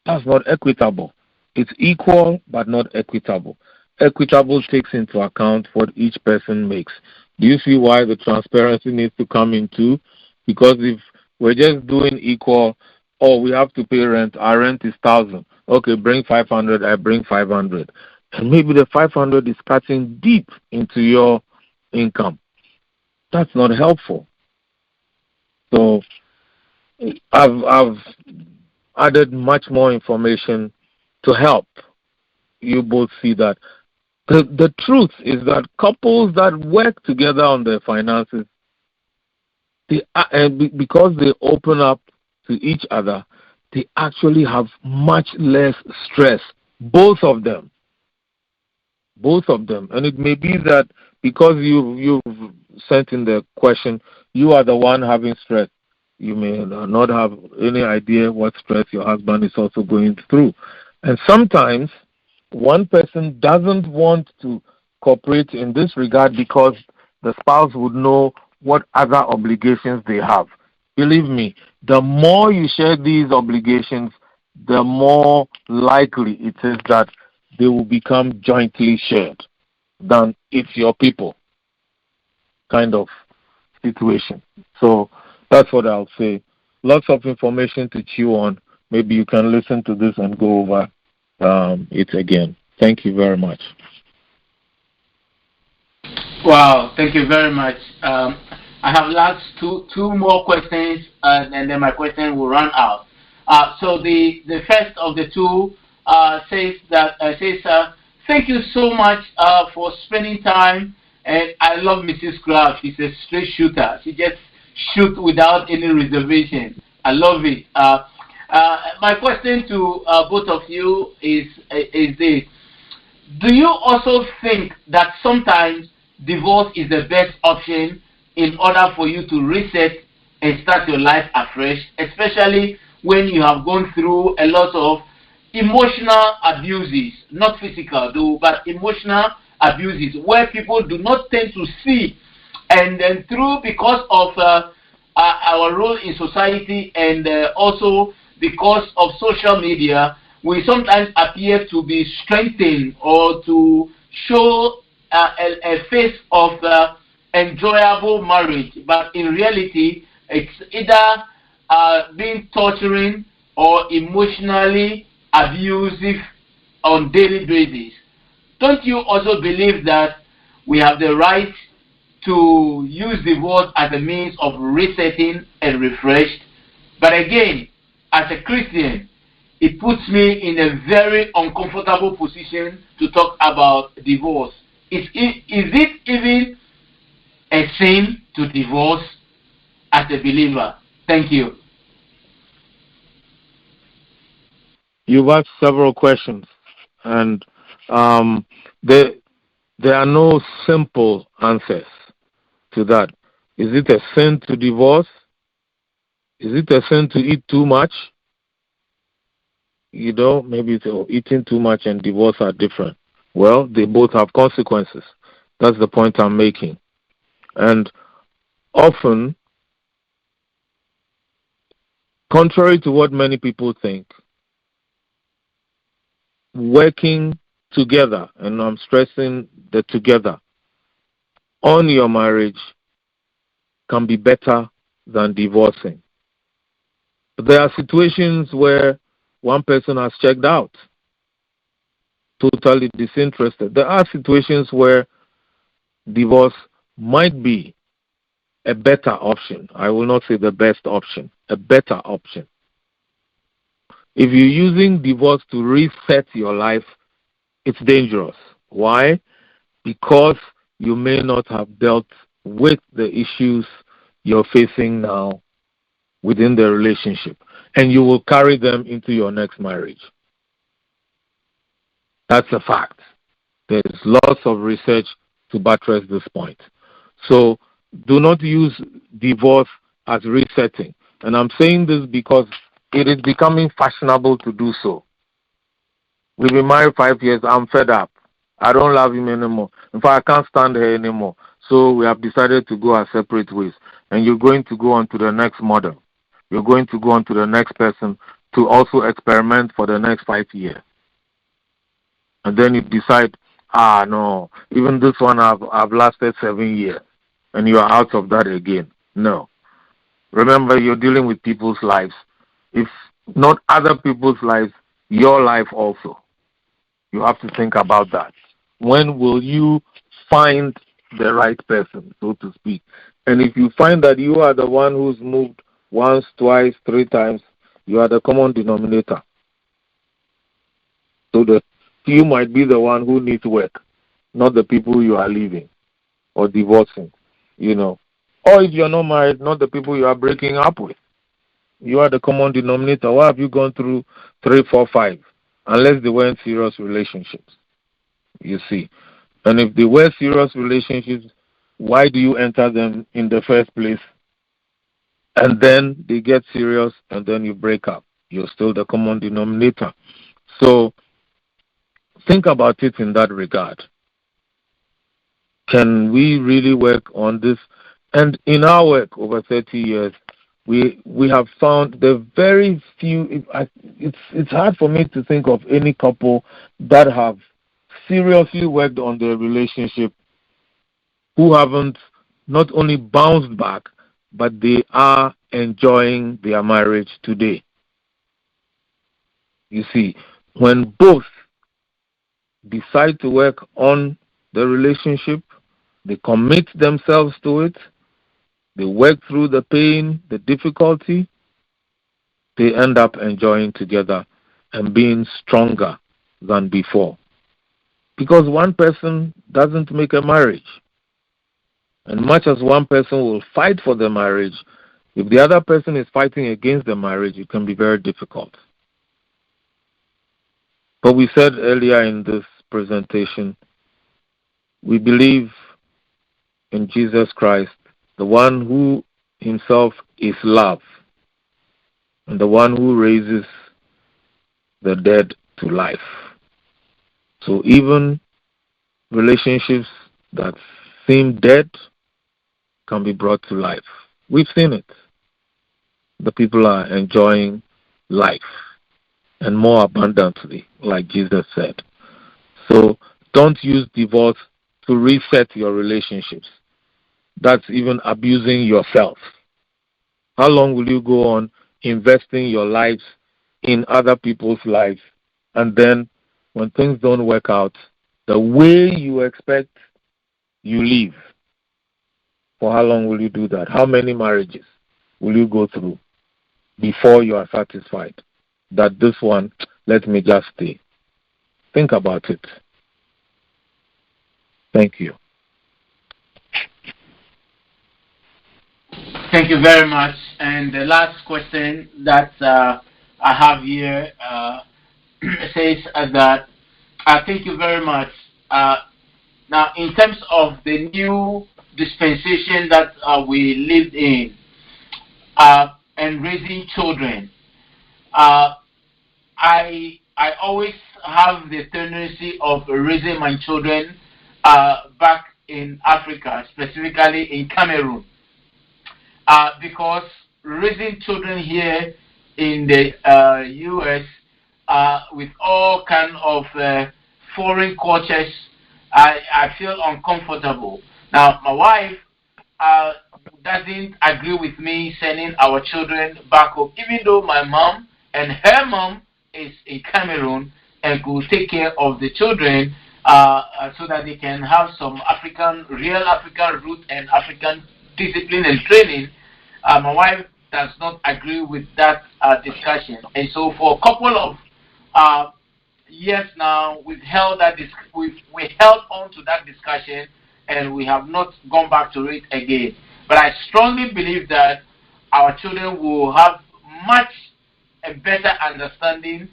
that's not equitable. It's equal but not equitable. Equitable takes into account what each person makes. Do you see why the transparency needs to come in too? Because if we're just doing equal, we have to pay rent. Our rent is 1,000. Okay, bring 500. I bring 500, and maybe the 500 is cutting deep into your income. That's not helpful. So I've added much more information to help you both see that. The truth is that couples that work together on their finances, because they open up to each other, they actually have much less stress. Both of them. And it may be that because you've sent in the question, you are the one having stress. You may not have any idea what stress your husband is also going through. And sometimes one person doesn't want to cooperate in this regard because the spouse would know what other obligations they have. Believe me, the more you share these obligations, the more likely it is that they will become jointly shared than it's your people kind of situation. So that's what I'll say. Lots of information to chew on. Maybe you can listen to this and go over it again. Thank you very much. Wow, thank you very much. I have last two more questions, and then my question will run out. So the first of the two thank you so much for spending time. And I love Mrs. Crabbe. She's a straight shooter. She just shoots without any reservation. I love it. My question to both of you is this: do you also think that sometimes divorce is the best option in order for you to reset and start your life afresh, especially when you have gone through a lot of emotional abuses, not physical though, but emotional abuses, where people do not tend to see, and then because of our role in society, and also because of social media, we sometimes appear to be strengthened or to show a face of enjoyable marriage, but in reality, it's either being torturing or emotionally abusive on daily basis. Don't you also believe that we have the right to use divorce as a means of resetting and refreshed? But again, as a Christian, it puts me in a very uncomfortable position to talk about divorce. Is it even a sin to divorce as a believer? Thank you. You've asked several questions, and there are no simple answers to that. Is it a sin to divorce? Is it a sin to eat too much? Maybe eating too much and divorce are different. Well, they both have consequences. That's the point I'm making. And often, contrary to what many people think, working together, and I'm stressing the together, on your marriage can be better than divorcing. There are situations where one person has checked out, totally disinterested. There are situations where divorce might be a better option. I will not say the best option, a better option. If you're using divorce to reset your life, it's dangerous. Why? Because you may not have dealt with the issues you're facing now within the relationship, and you will carry them into your next marriage. That's a fact. There's lots of research to buttress this point. So do not use divorce as resetting. And I'm saying this because it is becoming fashionable to do so. We've been married 5 years. I'm fed up. I don't love him anymore. In fact, I can't stand her anymore. So we have decided to go our separate ways. And you're going to go on to the next model. You're going to go on to the next person to also experiment for the next 5 years. And then you decide, no, even this one I've lasted 7 years. And you are out of that again. No. Remember, you're dealing with people's lives. If not other people's lives, your life also. You have to think about that. When will you find the right person, so to speak? And if you find that you are the one who's moved once, twice, 3 times, you are the common denominator. So that you might be the one who needs work, not the people you are leaving or divorcing, Or if you're not married, not the people you are breaking up with. You are the common denominator. Why have you gone through 3, 4, 5? Unless they weren't serious relationships, you see. And if they were serious relationships, why do you enter them in the first place? And then they get serious and then you break up. You're still the common denominator. So think about it in that regard. Can we really work on this? And in our work over 30 years, we have found the very few. It's hard for me to think of any couple that have seriously worked on their relationship who haven't not only bounced back, but they are enjoying their marriage today. You see, when both decide to work on the relationship, they commit themselves to it, they work through the pain, the difficulty, they end up enjoying together. and being stronger than before. Because one person doesn't make a marriage. And much as one person will fight for the marriage, if the other person is fighting against the marriage, it can be very difficult. But we said earlier in this presentation, we believe in Jesus Christ, the one who himself is love, and the one who raises the dead to life. So even relationships that seem dead can be brought to life. We've seen it. The people are enjoying life, and more abundantly, like Jesus said. So don't use divorce to reset your relationships. That's even abusing yourself. How long will you go on investing your lives in other people's lives, and then when things don't work out the way you expect, you leave? For how long will you do that? How many marriages will you go through before you are satisfied that this one, let me just stay? Think about it. Thank you. Thank you very much. And the last question that I have here says that thank you very much. Now, in terms of the new dispensation that we lived in and raising children, I always have the tendency of raising my children back in Africa, specifically in Cameroon, because raising children here in the U.S. With all kind of foreign cultures, I feel uncomfortable. Now, my wife doesn't agree with me sending our children back home, even though my mom and her mom is in Cameroon and could take care of the children so that they can have some real African root and African discipline and training. My wife does not agree with that discussion, and so for a couple of years now, we've held on to that discussion, and we have not gone back to it again. But I strongly believe that our children will have much a better understanding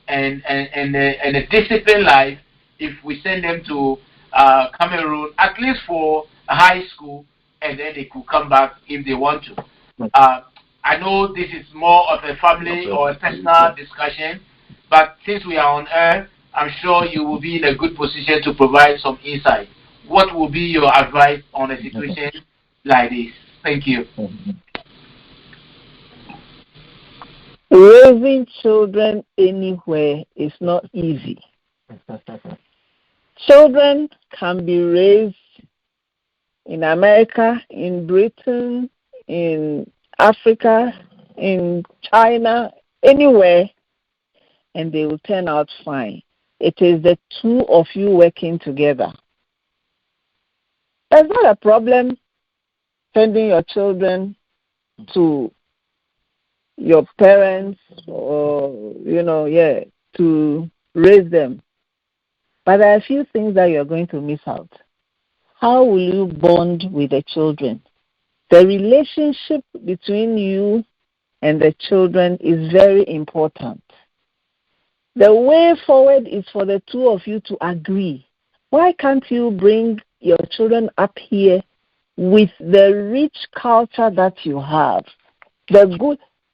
and a disciplined life if we send them to Cameroon, at least for high school, and then they could come back if they want to. I know this is more of a family or a personal discussion, but since we are on air, I'm sure you will be in a good position to provide some insight. What will be your advice on a situation like this? Thank you. Raising children anywhere is not easy. Children can be raised in America, in Britain, in Africa, in China, anywhere, and they will turn out fine. It is the two of you working together. There's not a problem sending your children to your parents or, to raise them. But there are a few things that you're going to miss out. How will you bond with the children? The relationship between you and the children is very important. The way forward is for the two of you to agree. Why can't you bring your children up here with the rich culture that you have?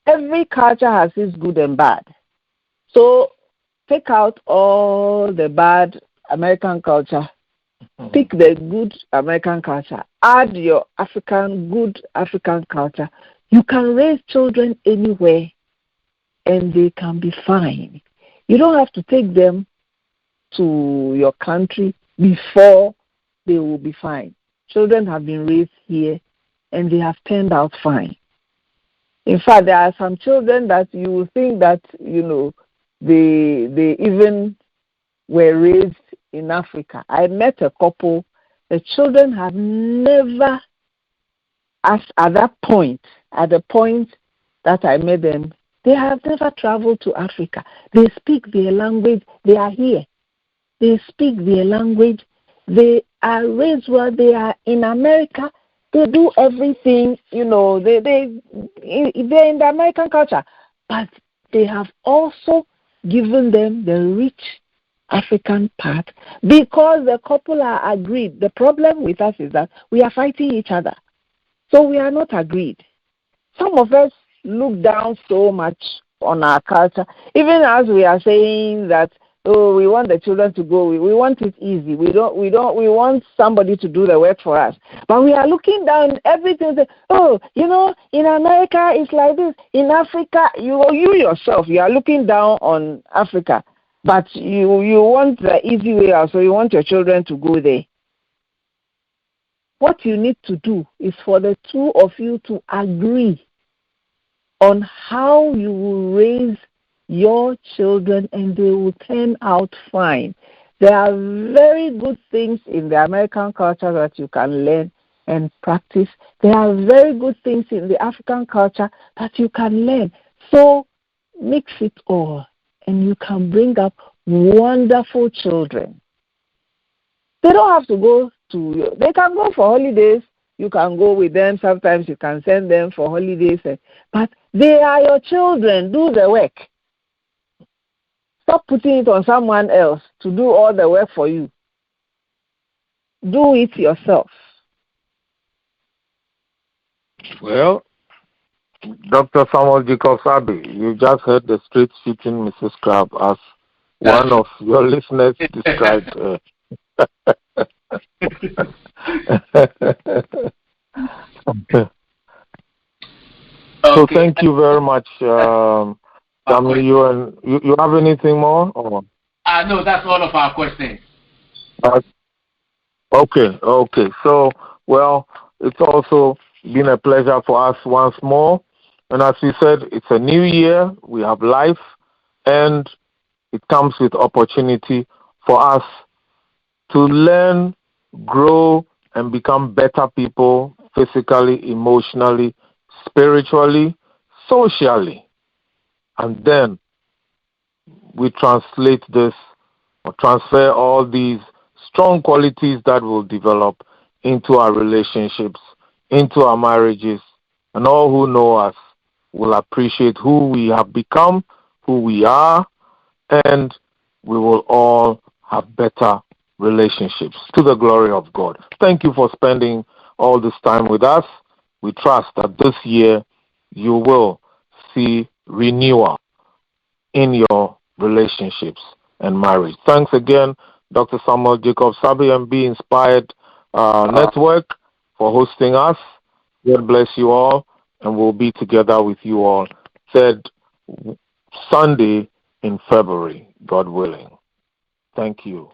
Every culture has its good and bad. So take out all the bad American culture. Pick the good American culture. Add your good African culture. You can raise children anywhere and they can be fine. You don't have to take them to your country before they will be fine. Children have been raised here and they have turned out fine. In fact, there are some children that you will think that, they even were raised in Africa. I met a couple, the children have never, at the point that I met them, They have never traveled to Africa. They speak their language. They are here. They speak their language. They are raised where they are in America. They do everything, they're in the American culture. But they have also given them the rich African part because the couple are agreed. The problem with us is that we are fighting each other. So we are not agreed. Some of us look down so much on our culture, even as we are saying that, oh, we want the children to go. We want it easy. We want somebody to do the work for us. But we are looking down everything. Say, oh, in America it's like this. In Africa, you yourself, you are looking down on Africa, but you want the easy way out. So you want your children to go there. What you need to do is for the two of you to agree on how you will raise your children, and they will turn out fine. There are very good things in the American culture that you can learn and practice. There are very good things in the African culture that you can learn. So mix it all, and you can bring up wonderful children. They don't have to go they can go for holidays. You can go with them. Sometimes you can send them for holidays. But they are your children. Do the work. Stop putting it on someone else to do all the work for you. Do it yourself. Well, Dr. Samuel Jacob Sabi, you just heard the straight-shooting Mrs. Crabbe as one of your listeners described her. So thank you very much. Sammy, you have anything more? Or? No, that's all of our questions. Okay. So, well, it's also been a pleasure for us once more. And as we said, it's a new year. We have life, and it comes with opportunity for us to learn, grow, and become better people physically, emotionally, spiritually, socially. And then we translate this or transfer all these strong qualities that will develop into our relationships, into our marriages, and all who know us will appreciate who we have become, who we are, and we will all have better relationships to the glory of God. Thank you for spending all this time with us. We trust that this year you will see renewal in your relationships and marriage. Thanks again, Dr. Samuel Jacob Sabi and Be Inspired Network for hosting us. God bless you all, and we'll be together with you all third Sunday in February, God willing. Thank you.